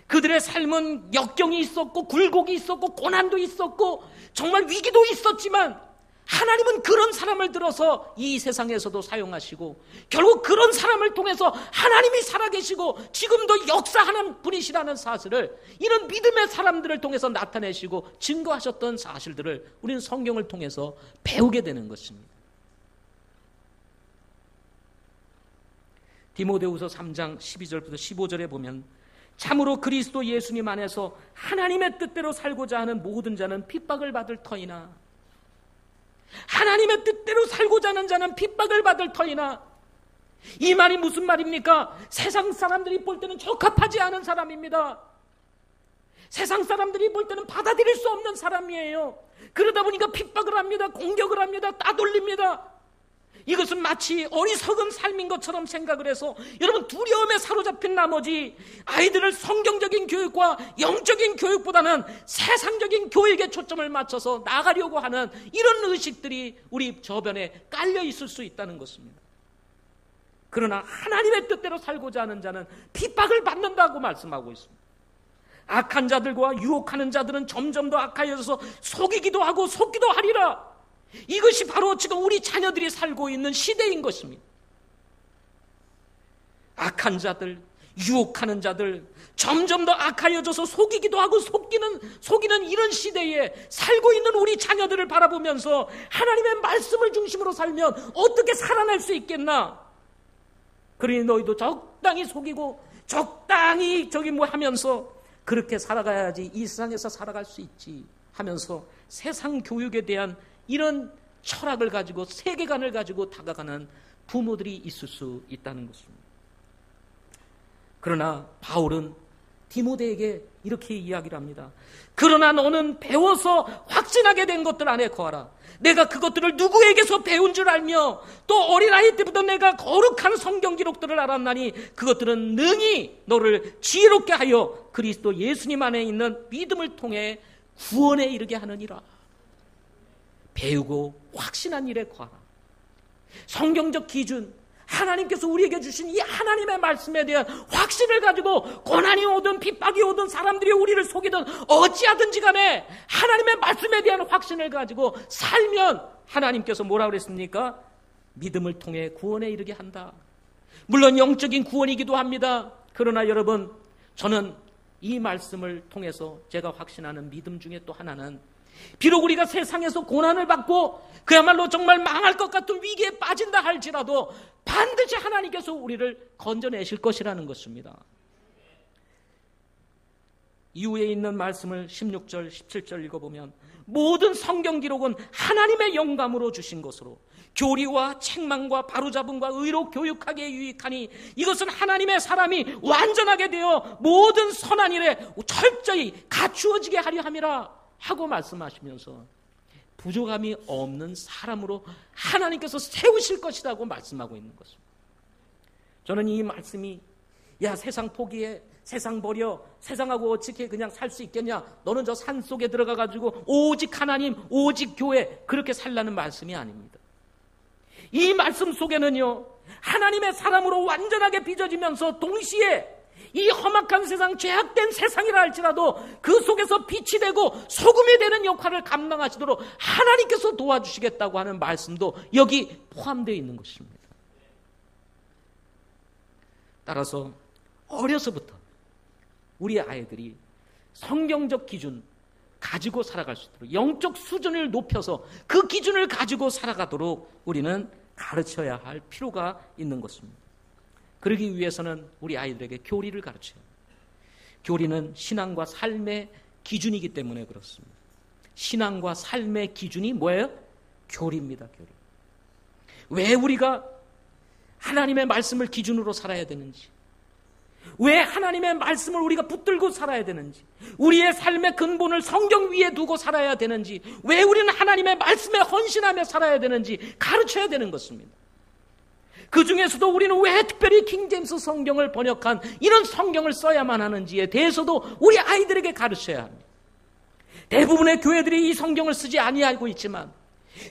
그들의 삶은 역경이 있었고 굴곡이 있었고 고난도 있었고 정말 위기도 있었지만 하나님은 그런 사람을 들어서 이 세상에서도 사용하시고 결국 그런 사람을 통해서 하나님이 살아계시고 지금도 역사하는 분이시라는 사실을, 이런 믿음의 사람들을 통해서 나타내시고 증거하셨던 사실들을 우리는 성경을 통해서 배우게 되는 것입니다. 디모데후서 3장 12절부터 15절에 보면 참으로 그리스도 예수님 안에서 하나님의 뜻대로 살고자 하는 모든 자는 핍박을 받을 터이나, 하나님의 뜻대로 살고자 하는 자는 핍박을 받을 터이나, 이 말이 무슨 말입니까? 세상 사람들이 볼 때는 적합하지 않은 사람입니다. 세상 사람들이 볼 때는 받아들일 수 없는 사람이에요. 그러다 보니까 핍박을 합니다. 공격을 합니다. 따돌립니다. 이것은 마치 어리석은 삶인 것처럼 생각을 해서 여러분 두려움에 사로잡힌 나머지 아이들을 성경적인 교육과 영적인 교육보다는 세상적인 교육에 초점을 맞춰서 나가려고 하는 이런 의식들이 우리 저변에 깔려 있을 수 있다는 것입니다. 그러나 하나님의 뜻대로 살고자 하는 자는 핍박을 받는다고 말씀하고 있습니다. 악한 자들과 유혹하는 자들은 점점 더 악하여져서 속이기도 하고 속기도 하리라. 이것이 바로 지금 우리 자녀들이 살고 있는 시대인 것입니다. 악한 자들, 유혹하는 자들, 점점 더 악하여져서 속이기도 하고 속이는 이런 시대에 살고 있는 우리 자녀들을 바라보면서 하나님의 말씀을 중심으로 살면 어떻게 살아날 수 있겠나? 그러니 너희도 적당히 속이고 적당히 하면서 그렇게 살아가야지 이 세상에서 살아갈 수 있지 하면서 세상 교육에 대한 이런 철학을 가지고 세계관을 가지고 다가가는 부모들이 있을 수 있다는 것입니다. 그러나 바울은 디모데에게 이렇게 이야기를 합니다. 그러나 너는 배워서 확신하게 된 것들 안에 거하라. 내가 그것들을 누구에게서 배운 줄 알며 또 어린아이 때부터 내가 거룩한 성경 기록들을 알았나니 그것들은 능히 너를 지혜롭게 하여 그리스도 예수님 안에 있는 믿음을 통해 구원에 이르게 하느니라. 배우고 확신한 일에 거하라. 성경적 기준, 하나님께서 우리에게 주신 이 하나님의 말씀에 대한 확신을 가지고 고난이 오든 핍박이 오든 사람들이 우리를 속이든 어찌하든지 간에 하나님의 말씀에 대한 확신을 가지고 살면 하나님께서 뭐라고 그랬습니까? 믿음을 통해 구원에 이르게 한다. 물론 영적인 구원이기도 합니다. 그러나 여러분, 저는 이 말씀을 통해서 제가 확신하는 믿음 중에 또 하나는, 비록 우리가 세상에서 고난을 받고 그야말로 정말 망할 것 같은 위기에 빠진다 할지라도 반드시 하나님께서 우리를 건져내실 것이라는 것입니다. 이후에 있는 말씀을 16절, 17절 읽어보면 모든 성경 기록은 하나님의 영감으로 주신 것으로 교리와 책망과 바로잡음과 의로 교육하기에 유익하니 이것은 하나님의 사람이 완전하게 되어 모든 선한 일에 철저히 갖추어지게 하려 함이라 하고 말씀하시면서 부족함이 없는 사람으로 하나님께서 세우실 것이라고 말씀하고 있는 것입니다. 저는 이 말씀이 야, 세상 포기해, 세상 버려, 세상하고 어떻게 그냥 살 수 있겠냐, 너는 저 산 속에 들어가가지고 오직 하나님, 오직 교회, 그렇게 살라는 말씀이 아닙니다. 이 말씀 속에는요, 하나님의 사람으로 완전하게 빚어지면서 동시에 이 험악한 세상, 죄악된 세상이라 할지라도 그 속에서 빛이 되고 소금이 되는 역할을 감당하시도록 하나님께서 도와주시겠다고 하는 말씀도 여기 포함되어 있는 것입니다. 따라서 어려서부터 우리 아이들이 성경적 기준 가지고 살아갈 수 있도록, 영적 수준을 높여서 그 기준을 가지고 살아가도록 우리는 가르쳐야 할 필요가 있는 것입니다. 그러기 위해서는 우리 아이들에게 교리를 가르쳐야 합니다. 교리는 신앙과 삶의 기준이기 때문에 그렇습니다. 신앙과 삶의 기준이 뭐예요? 교리입니다. 교리. 왜 우리가 하나님의 말씀을 기준으로 살아야 되는지, 왜 하나님의 말씀을 우리가 붙들고 살아야 되는지, 우리의 삶의 근본을 성경 위에 두고 살아야 되는지, 왜 우리는 하나님의 말씀에 헌신하며 살아야 되는지 가르쳐야 되는 것입니다. 그 중에서도 우리는 왜 특별히 킹제임스 성경을 번역한 이런 성경을 써야만 하는지에 대해서도 우리 아이들에게 가르쳐야 합니다. 대부분의 교회들이 이 성경을 쓰지 아니하고 있지만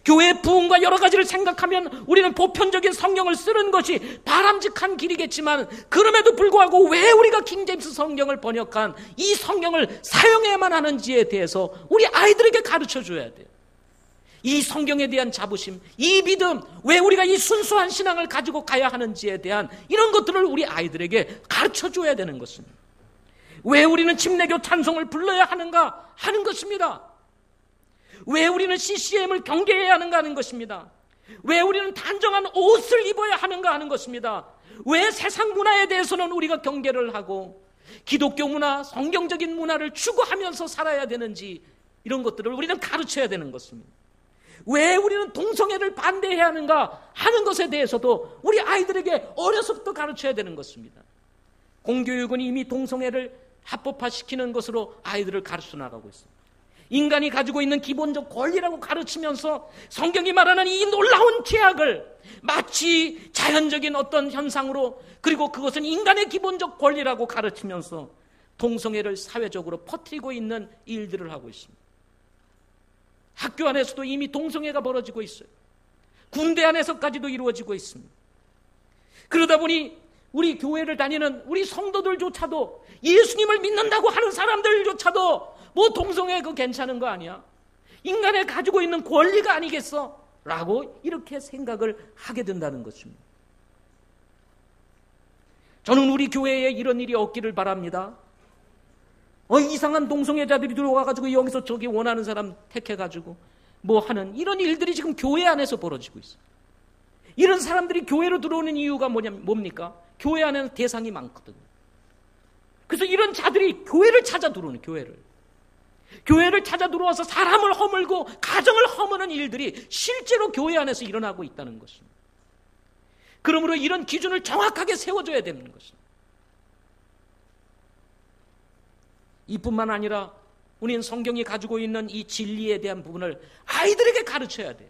교회의 부흥과 여러 가지를 생각하면 우리는 보편적인 성경을 쓰는 것이 바람직한 길이겠지만, 그럼에도 불구하고 왜 우리가 킹제임스 성경을 번역한 이 성경을 사용해야만 하는지에 대해서 우리 아이들에게 가르쳐줘야 돼요. 이 성경에 대한 자부심, 이 믿음, 왜 우리가 이 순수한 신앙을 가지고 가야 하는지에 대한 이런 것들을 우리 아이들에게 가르쳐줘야 되는 것입니다. 왜 우리는 침례교 찬송을 불러야 하는가 하는 것입니다. 왜 우리는 CCM을 경계해야 하는가 하는 것입니다. 왜 우리는 단정한 옷을 입어야 하는가 하는 것입니다. 왜 세상 문화에 대해서는 우리가 경계를 하고 기독교 문화, 성경적인 문화를 추구하면서 살아야 되는지, 이런 것들을 우리는 가르쳐야 되는 것입니다. 왜 우리는 동성애를 반대해야 하는가 하는 것에 대해서도 우리 아이들에게 어려서부터 가르쳐야 되는 것입니다. 공교육은 이미 동성애를 합법화시키는 것으로 아이들을 가르쳐 나가고 있습니다. 인간이 가지고 있는 기본적 권리라고 가르치면서 성경이 말하는 이 놀라운 죄악을 마치 자연적인 어떤 현상으로, 그리고 그것은 인간의 기본적 권리라고 가르치면서 동성애를 사회적으로 퍼뜨리고 있는 일들을 하고 있습니다. 학교 안에서도 이미 동성애가 벌어지고 있어요. 군대 안에서까지도 이루어지고 있습니다. 그러다 보니 우리 교회를 다니는 우리 성도들조차도, 예수님을 믿는다고 하는 사람들조차도 뭐 동성애 그거 괜찮은 거 아니야? 인간의 가지고 있는 권리가 아니겠어? 라고 이렇게 생각을 하게 된다는 것입니다. 저는 우리 교회에 이런 일이 없기를 바랍니다. 이상한 동성애자들이 들어와가지고 여기서 저기 원하는 사람 택해가지고 뭐 하는 이런 일들이 지금 교회 안에서 벌어지고 있어요. 이런 사람들이 교회로 들어오는 이유가 뭡니까? 교회 안에는 대상이 많거든요. 그래서 이런 자들이 교회를 찾아 들어오는, 교회를 찾아 들어와서 사람을 허물고 가정을 허무는 일들이 실제로 교회 안에서 일어나고 있다는 것입니다. 그러므로 이런 기준을 정확하게 세워줘야 되는 것입니다. 이뿐만 아니라 우리는 성경이 가지고 있는 이 진리에 대한 부분을 아이들에게 가르쳐야 돼요.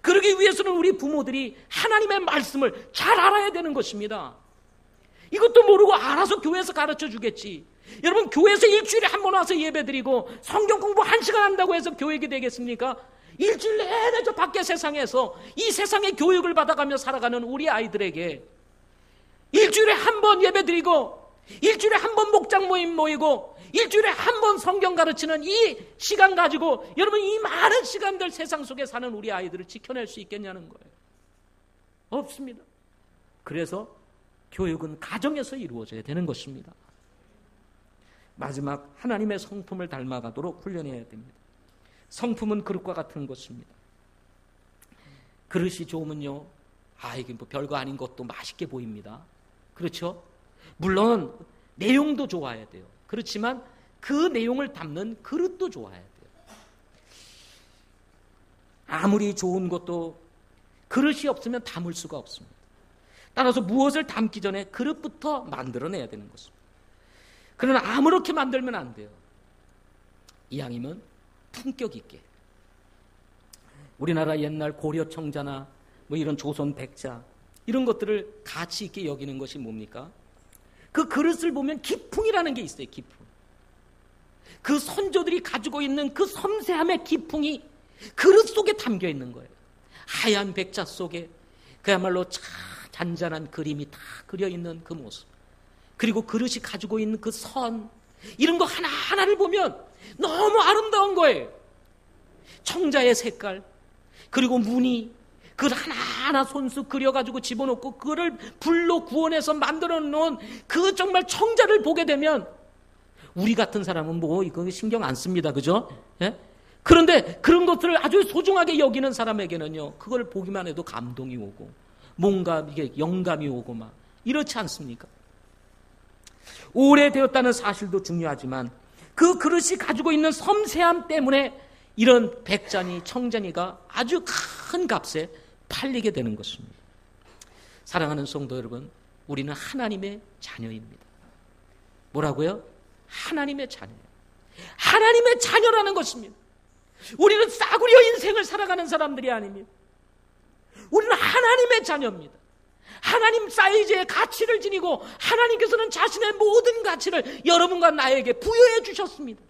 그러기 위해서는 우리 부모들이 하나님의 말씀을 잘 알아야 되는 것입니다. 이것도 모르고 알아서 교회에서 가르쳐 주겠지. 여러분, 교회에서 일주일에 한 번 와서 예배드리고 성경 공부 1시간 한다고 해서 교육이 되겠습니까? 일주일 내내 저 밖에 세상에서 이 세상의 교육을 받아가며 살아가는 우리 아이들에게 일주일에 한 번 예배드리고 일주일에 한 번 목장 모임 모이고 일주일에 한 번 성경 가르치는 이 시간 가지고 여러분 이 많은 시간들 세상 속에 사는 우리 아이들을 지켜낼 수 있겠냐는 거예요. 없습니다. 그래서 교육은 가정에서 이루어져야 되는 것입니다. 마지막, 하나님의 성품을 닮아가도록 훈련해야 됩니다. 성품은 그릇과 같은 것입니다. 그릇이 좋으면요, 이게 뭐 별거 아닌 것도 맛있게 보입니다. 그렇죠? 물론 내용도 좋아야 돼요. 그렇지만 그 내용을 담는 그릇도 좋아야 돼요. 아무리 좋은 것도 그릇이 없으면 담을 수가 없습니다. 따라서 무엇을 담기 전에 그릇부터 만들어내야 되는 것입니다. 그러나 아무렇게 만들면 안 돼요. 이왕이면 품격 있게. 우리나라 옛날 고려 청자나 뭐 이런 조선 백자 이런 것들을 가치 있게 여기는 것이 뭡니까? 그 그릇을 보면 기풍이라는 게 있어요. 기풍. 그 선조들이 가지고 있는 그 섬세함의 기풍이 그릇 속에 담겨 있는 거예요. 하얀 백자 속에 그야말로 잔잔한 그림이 다 그려 있는 그 모습, 그리고 그릇이 가지고 있는 그 선, 이런 거 하나하나를 보면 너무 아름다운 거예요. 청자의 색깔, 그리고 무늬, 그걸 하나하나 손수 그려가지고 집어넣고 그거를 불로 구워내서 만들어 놓은 그 정말 청자를 보게 되면 우리 같은 사람은 뭐 이거 신경 안 씁니다. 그죠? 예? 그런데 그런 것들을 아주 소중하게 여기는 사람에게는요, 그걸 보기만 해도 감동이 오고 뭔가 이게 영감이 오고 막 이렇지 않습니까? 오래되었다는 사실도 중요하지만 그 그릇이 가지고 있는 섬세함 때문에 이런 백자니 청자니가 아주 큰 값에 팔리게 되는 것입니다. 사랑하는 성도 여러분, 우리는 하나님의 자녀입니다. 뭐라고요? 하나님의 자녀예요. 하나님의 자녀라는 것입니다. 우리는 싸구려 인생을 살아가는 사람들이 아닙니다. 우리는 하나님의 자녀입니다. 하나님 사이즈의 가치를 지니고 하나님께서는 자신의 모든 가치를 여러분과 나에게 부여해 주셨습니다.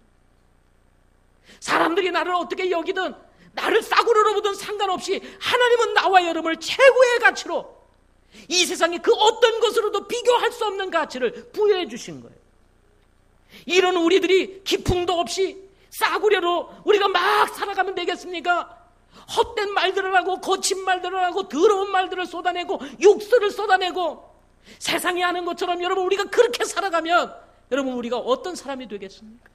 사람들이 나를 어떻게 여기든 나를 싸구려로 보든 상관없이 하나님은 나와 여러분을 최고의 가치로, 이 세상의 그 어떤 것으로도 비교할 수 없는 가치를 부여해 주신 거예요. 이런 우리들이 기풍도 없이 싸구려로 우리가 막 살아가면 되겠습니까? 헛된 말들을 하고 거친 말들을 하고 더러운 말들을 쏟아내고 욕설을 쏟아내고 세상이 하는 것처럼 여러분 우리가 그렇게 살아가면 여러분 우리가 어떤 사람이 되겠습니까?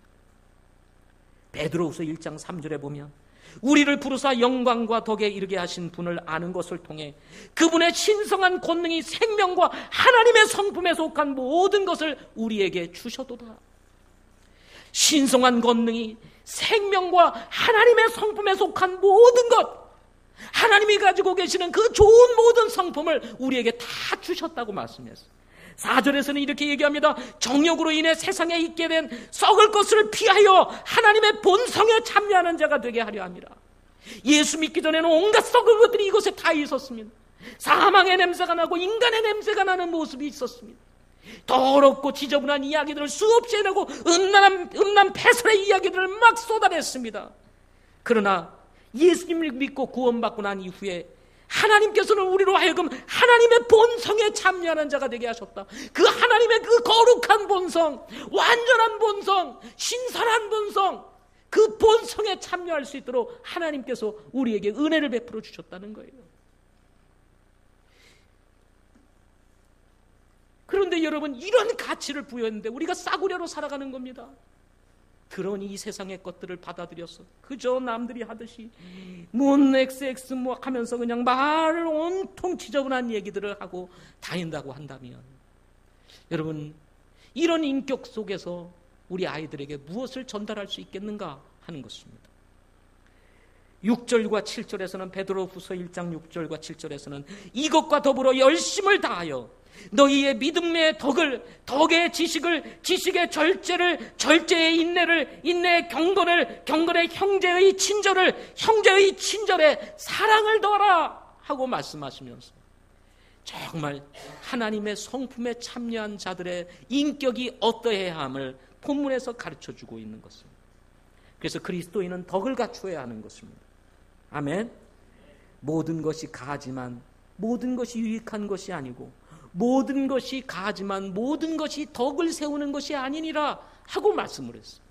베드로후서 1장 3절에 보면 우리를 부르사 영광과 덕에 이르게 하신 분을 아는 것을 통해 그분의 신성한 권능이 생명과 하나님의 성품에 속한 모든 것을 우리에게 주셔도다. 신성한 권능이 생명과 하나님의 성품에 속한 모든 것, 하나님이 가지고 계시는 그 좋은 모든 성품을 우리에게 다 주셨다고 말씀했어요. 4절에서는 이렇게 얘기합니다. 정욕으로 인해 세상에 있게 된 썩을 것을 피하여 하나님의 본성에 참여하는 자가 되게 하려 함이라. 예수 믿기 전에는 온갖 썩은 것들이 이곳에 다 있었습니다. 사망의 냄새가 나고 인간의 냄새가 나는 모습이 있었습니다. 더럽고 지저분한 이야기들을 수없이 해내고 음란 패설의 이야기들을 막 쏟아냈습니다. 그러나 예수님을 믿고 구원받고 난 이후에 하나님께서는 우리로 하여금 하나님의 본성에 참여하는 자가 되게 하셨다. 그 하나님의 그 거룩한 본성, 완전한 본성, 신선한 본성, 그 본성에 참여할 수 있도록 하나님께서 우리에게 은혜를 베풀어 주셨다는 거예요. 그런데 여러분, 이런 가치를 부여했는데 우리가 싸구려로 살아가는 겁니다. 그러니 이 세상의 것들을 받아들여서 그저 남들이 하듯이 뭔 XX 뭐 하면서 그냥 말을 온통 지저분한 얘기들을 하고 다닌다고 한다면 여러분, 이런 인격 속에서 우리 아이들에게 무엇을 전달할 수 있겠는가 하는 것입니다. 6절과 7절에서는 베드로후서 1장 6절과 7절에서는 이것과 더불어 열심을 다하여 너희의 믿음의 덕을, 덕의 지식을, 지식의 절제를, 절제의 인내를, 인내의 경건을, 경건의 형제의 친절을, 형제의 친절에 사랑을 더하라 하고 말씀하시면서 정말 하나님의 성품에 참여한 자들의 인격이 어떠해야 함을 본문에서 가르쳐주고 있는 것입니다. 그래서 그리스도인은 덕을 갖추어야 하는 것입니다. 아멘. 모든 것이 가하지만 모든 것이 유익한 것이 아니고, 모든 것이 가하지만 모든 것이 덕을 세우는 것이 아니니라 하고 말씀을 했어요.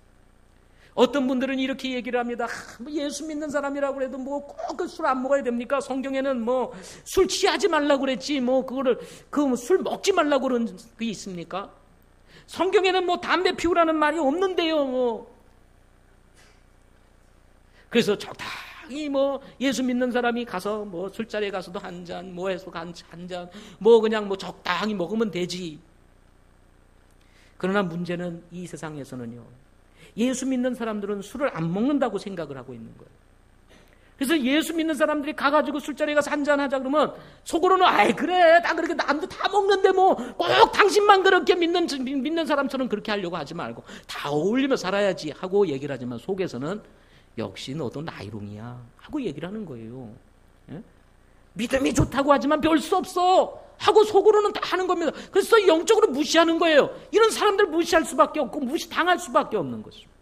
어떤 분들은 이렇게 얘기를 합니다. 예수 믿는 사람이라고 해도 뭐 꼭 술 안 먹어야 됩니까? 성경에는 뭐 술 취하지 말라고 그랬지 뭐 술 먹지 말라고 그런 게 있습니까? 성경에는 뭐 담배 피우라는 말이 없는데요. 뭐 그래서 적당히 뭐 예수 믿는 사람이 가서 뭐 술자리에 가서도 한 잔, 뭐 해서 한 잔, 뭐 그냥 뭐 적당히 먹으면 되지. 그러나 문제는 이 세상에서는요, 예수 믿는 사람들은 술을 안 먹는다고 생각을 하고 있는 거예요. 그래서 예수 믿는 사람들이 가가지고 술자리에 가서 한잔 하자 그러면 속으로는 아이 그래 다 그렇게 남도 다 먹는데 뭐 꼭 당신만 그렇게 믿는 사람처럼 그렇게 하려고 하지 말고 다 어울리며 살아야지 하고 얘기를 하지만 속에서는 역시 너도 나이롱이야 하고 얘기를 하는 거예요. 예? 믿음이 좋다고 하지만 별 수 없어 하고 속으로는 다 하는 겁니다. 그래서 영적으로 무시하는 거예요. 이런 사람들 무시할 수밖에 없고 무시당할 수밖에 없는 것입니다.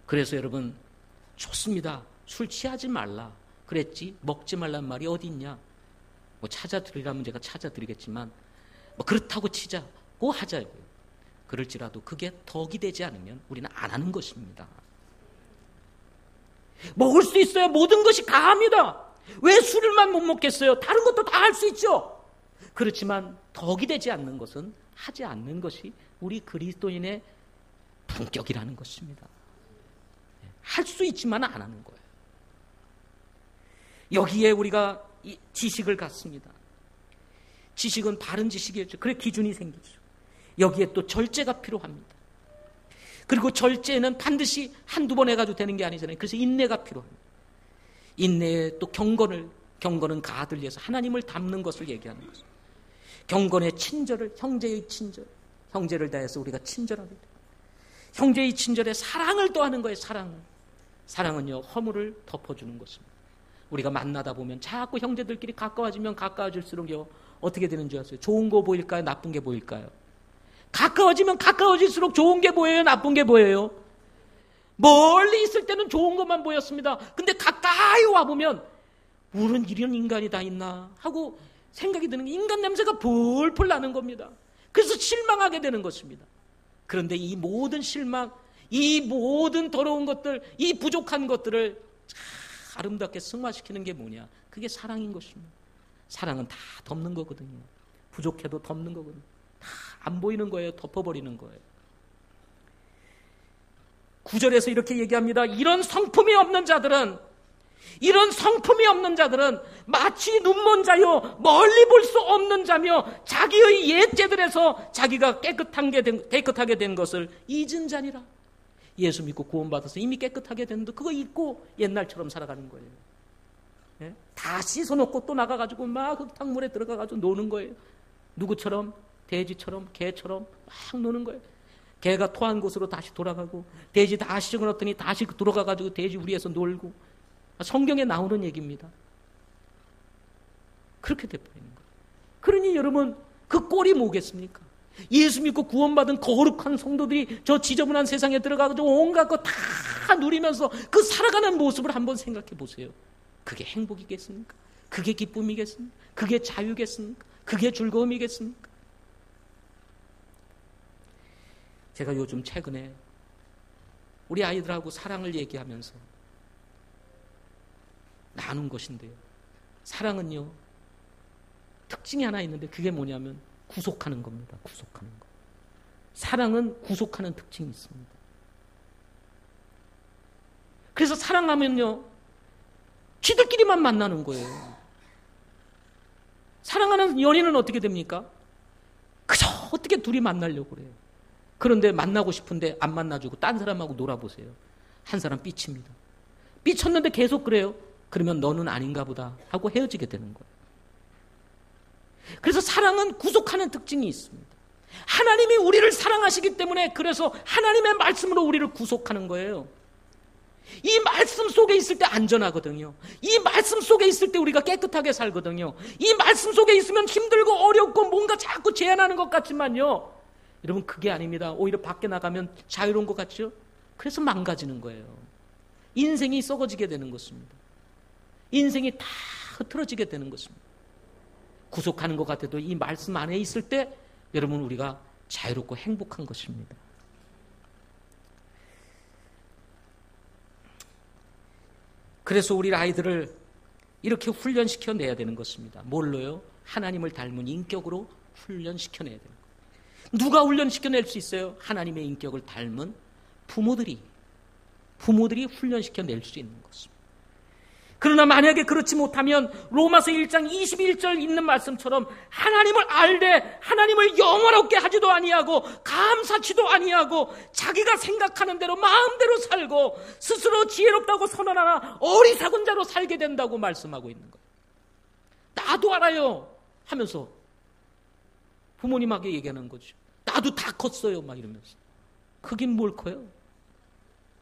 그래서 여러분 좋습니다. 술 취하지 말라 그랬지 먹지 말란 말이 어디 있냐. 뭐 찾아드리라면 제가 찾아드리겠지만 뭐 그렇다고 치자고 하자고요. 그럴지라도 그게 덕이 되지 않으면 우리는 안 하는 것입니다. 먹을 수 있어요. 모든 것이 가합니다. 왜 술을만 못 먹겠어요? 다른 것도 다 할 수 있죠. 그렇지만 덕이 되지 않는 것은 하지 않는 것이 우리 그리스도인의 품격이라는 것입니다. 할 수 있지만 안 하는 거예요. 여기에 우리가 지식을 갖습니다. 지식은 바른 지식이었죠. 그래 기준이 생기죠. 여기에 또 절제가 필요합니다. 그리고 절제는 반드시 한두 번 해가지고 되는 게 아니잖아요. 그래서 인내가 필요합니다. 인내에 또 경건은 가하들 위해서 하나님을 닮는 것을 얘기하는 것입니다. 경건의 친절을, 형제의 친절, 형제를 다해서 우리가 친절하게 돼요. 형제의 친절에 사랑을 더하는 거예요. 사랑은요 허물을 덮어주는 것입니다. 우리가 만나다 보면 자꾸 형제들끼리 가까워지면 가까워질수록요 어떻게 되는 줄 아세요? 좋은 거 보일까요? 나쁜 게 보일까요? 가까워지면 가까워질수록 좋은 게 보여요? 나쁜 게 보여요? 멀리 있을 때는 좋은 것만 보였습니다. 근데 가까이 와보면 우리는 이런 인간이 다 있나 하고 생각이 드는 게 인간 냄새가 풀풀 나는 겁니다. 그래서 실망하게 되는 것입니다. 그런데 이 모든 실망, 이 모든 더러운 것들, 이 부족한 것들을 아름답게 승화시키는 게 뭐냐? 그게 사랑인 것입니다. 사랑은 다 덮는 거거든요. 부족해도 덮는 거거든요. 다 안 보이는 거예요. 덮어버리는 거예요. 9절에서 이렇게 얘기합니다. 이런 성품이 없는 자들은 마치 눈먼 자요 멀리 볼 수 없는 자며 자기의 옛죄들에서 자기가 깨끗하게 된 것을 잊은 자니라. 예수 믿고 구원받아서 이미 깨끗하게 됐는데 그거 잊고 옛날처럼 살아가는 거예요. 예? 다 씻어놓고 또 나가가지고 막 흙탕물에 들어가가지고 노는 거예요. 누구처럼? 돼지처럼, 개처럼 막 노는 거예요. 개가 토한 곳으로 다시 돌아가고 돼지 다시 집어넣더니 다시 돌아가가지고 돼지 우리에서 놀고. 성경에 나오는 얘기입니다. 그렇게 돼버리는 거예요. 그러니 여러분 그 꼴이 뭐겠습니까? 예수 믿고 구원받은 거룩한 성도들이 저 지저분한 세상에 들어가가지고 온갖 거 다 누리면서 그 살아가는 모습을 한번 생각해 보세요. 그게 행복이겠습니까? 그게 기쁨이겠습니까? 그게 자유겠습니까? 그게 즐거움이겠습니까? 제가 요즘 최근에 우리 아이들하고 사랑을 얘기하면서 나눈 것인데요. 사랑은요, 특징이 하나 있는데 그게 뭐냐면 구속하는 겁니다. 구속하는 거. 사랑은 구속하는 특징이 있습니다. 그래서 사랑하면요, 지들끼리만 만나는 거예요. 사랑하는 연인은 어떻게 됩니까? 그저 어떻게 둘이 만나려고 그래요. 그런데 만나고 싶은데 안 만나주고 딴 사람하고 놀아보세요. 한 사람 삐칩니다. 삐쳤는데 계속 그래요. 그러면 너는 아닌가 보다 하고 헤어지게 되는 거예요. 그래서 사랑은 구속하는 특징이 있습니다. 하나님이 우리를 사랑하시기 때문에 그래서 하나님의 말씀으로 우리를 구속하는 거예요. 이 말씀 속에 있을 때 안전하거든요. 이 말씀 속에 있을 때 우리가 깨끗하게 살거든요. 이 말씀 속에 있으면 힘들고 어렵고 뭔가 자꾸 제한하는 것 같지만요. 여러분 그게 아닙니다. 오히려 밖에 나가면 자유로운 것 같죠? 그래서 망가지는 거예요. 인생이 썩어지게 되는 것입니다. 인생이 다 흐트러지게 되는 것입니다. 구속하는 것 같아도 이 말씀 안에 있을 때 여러분 우리가 자유롭고 행복한 것입니다. 그래서 우리 아이들을 이렇게 훈련시켜내야 되는 것입니다. 뭘로요? 하나님을 닮은 인격으로 훈련시켜내야 되는 거예요. 누가 훈련시켜낼 수 있어요? 하나님의 인격을 닮은 부모들이 훈련시켜낼 수 있는 것입니다. 그러나 만약에 그렇지 못하면 로마서 1장 21절 있는 말씀처럼 하나님을 알되 하나님을 영원롭게 하지도 아니하고 감사치도 아니하고 자기가 생각하는 대로 마음대로 살고 스스로 지혜롭다고 선언하나 어리석은 자로 살게 된다고 말씀하고 있는 거예요. 나도 알아요 하면서 부모님에게 얘기하는 거죠. 나도 다 컸어요 막 이러면서. 크긴 뭘 커요?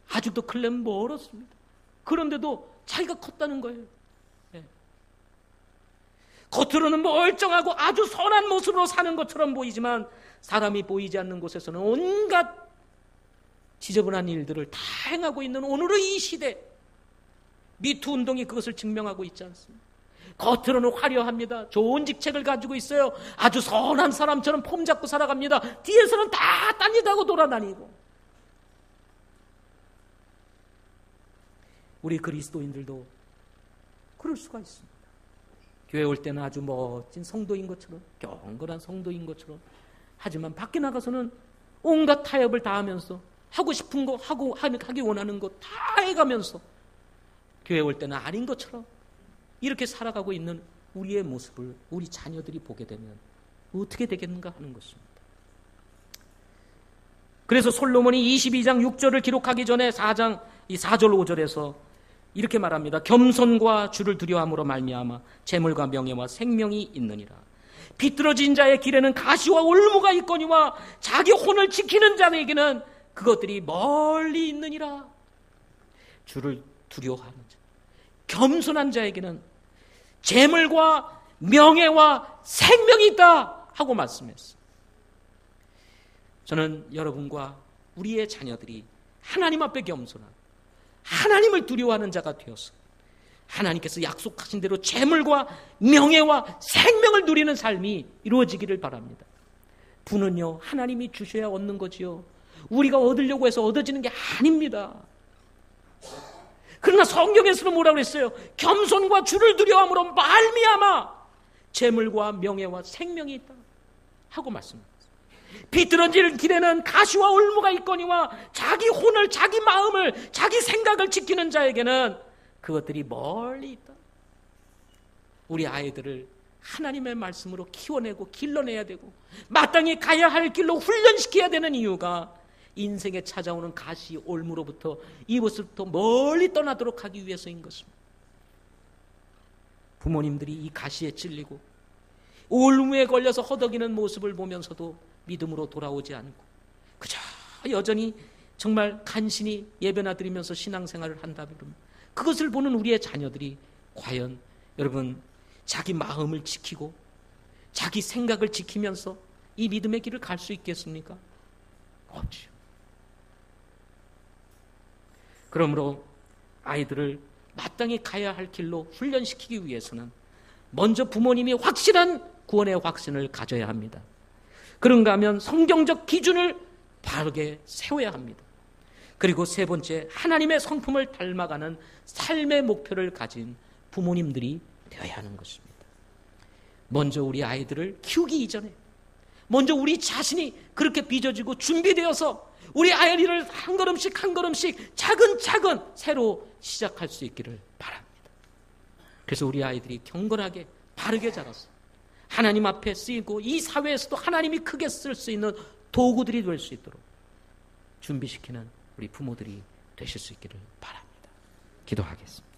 아직도 클레면 멀었습니다. 그런데도 자기가 컸다는 거예요. 네. 겉으로는 멀쩡하고 아주 선한 모습으로 사는 것처럼 보이지만 사람이 보이지 않는 곳에서는 온갖 지저분한 일들을 다 행하고 있는 오늘의 이 시대, 미투 운동이 그것을 증명하고 있지 않습니까? 겉으로는 화려합니다. 좋은 직책을 가지고 있어요. 아주 선한 사람처럼 폼 잡고 살아갑니다. 뒤에서는 다 딴짓하고 돌아다니고. 우리 그리스도인들도 그럴 수가 있습니다. 교회 올 때는 아주 멋진 성도인 것처럼, 경건한 성도인 것처럼, 하지만 밖에 나가서는 온갖 타협을 다 하면서 하고 싶은 거 하기 원하는 거 다 해가면서 교회 올 때는 아닌 것처럼 이렇게 살아가고 있는 우리의 모습을 우리 자녀들이 보게 되면 어떻게 되겠는가 하는 것입니다. 그래서 솔로몬이 22장 6절을 기록하기 전에 4장 4절 5절에서 이렇게 말합니다. 겸손과 주를 두려움으로 말미암아 재물과 명예와 생명이 있느니라. 비뚤어진 자의 길에는 가시와 올무가 있거니와 자기 혼을 지키는 자에게는 그것들이 멀리 있느니라. 주를 두려워하는 자, 겸손한 자에게는 재물과 명예와 생명이 있다 하고 말씀했어요. 저는 여러분과 우리의 자녀들이 하나님 앞에 겸손한, 하나님을 두려워하는 자가 되어서 하나님께서 약속하신 대로 재물과 명예와 생명을 누리는 삶이 이루어지기를 바랍니다. 부는요, 하나님이 주셔야 얻는 거지요. 우리가 얻으려고 해서 얻어지는 게 아닙니다. 그러나 성경에서는 뭐라고 그랬어요? 겸손과 주를 두려움으로 말미암아 재물과 명예와 생명이 있다 하고 말씀합니다. 비뚤어진 길에는 가시와 올무가 있거니와 자기 혼을, 자기 마음을, 자기 생각을 지키는 자에게는 그것들이 멀리 있다. 우리 아이들을 하나님의 말씀으로 키워내고 길러내야 되고 마땅히 가야 할 길로 훈련시켜야 되는 이유가 인생에 찾아오는 가시, 올무로부터 이곳으로부터 멀리 떠나도록 하기 위해서인 것입니다. 부모님들이 이 가시에 찔리고 올무에 걸려서 허덕이는 모습을 보면서도 믿음으로 돌아오지 않고 그저 여전히 정말 간신히 예배나 드리면서 신앙생활을 한다면 그것을 보는 우리의 자녀들이 과연 여러분 자기 마음을 지키고 자기 생각을 지키면서 이 믿음의 길을 갈 수 있겠습니까? 없죠. 그러므로 아이들을 마땅히 가야 할 길로 훈련시키기 위해서는 먼저 부모님이 확실한 구원의 확신을 가져야 합니다. 그런가 하면 성경적 기준을 바르게 세워야 합니다. 그리고 세 번째, 하나님의 성품을 닮아가는 삶의 목표를 가진 부모님들이 되어야 하는 것입니다. 먼저 우리 아이들을 키우기 이전에 먼저 우리 자신이 그렇게 빚어지고 준비되어서 우리 아이를 한 걸음씩 한 걸음씩 차근차근 새로 시작할 수 있기를 바랍니다. 그래서 우리 아이들이 경건하게 바르게 자라서 하나님 앞에 쓰이고 이 사회에서도 하나님이 크게 쓸 수 있는 도구들이 될 수 있도록 준비시키는 우리 부모들이 되실 수 있기를 바랍니다. 기도하겠습니다.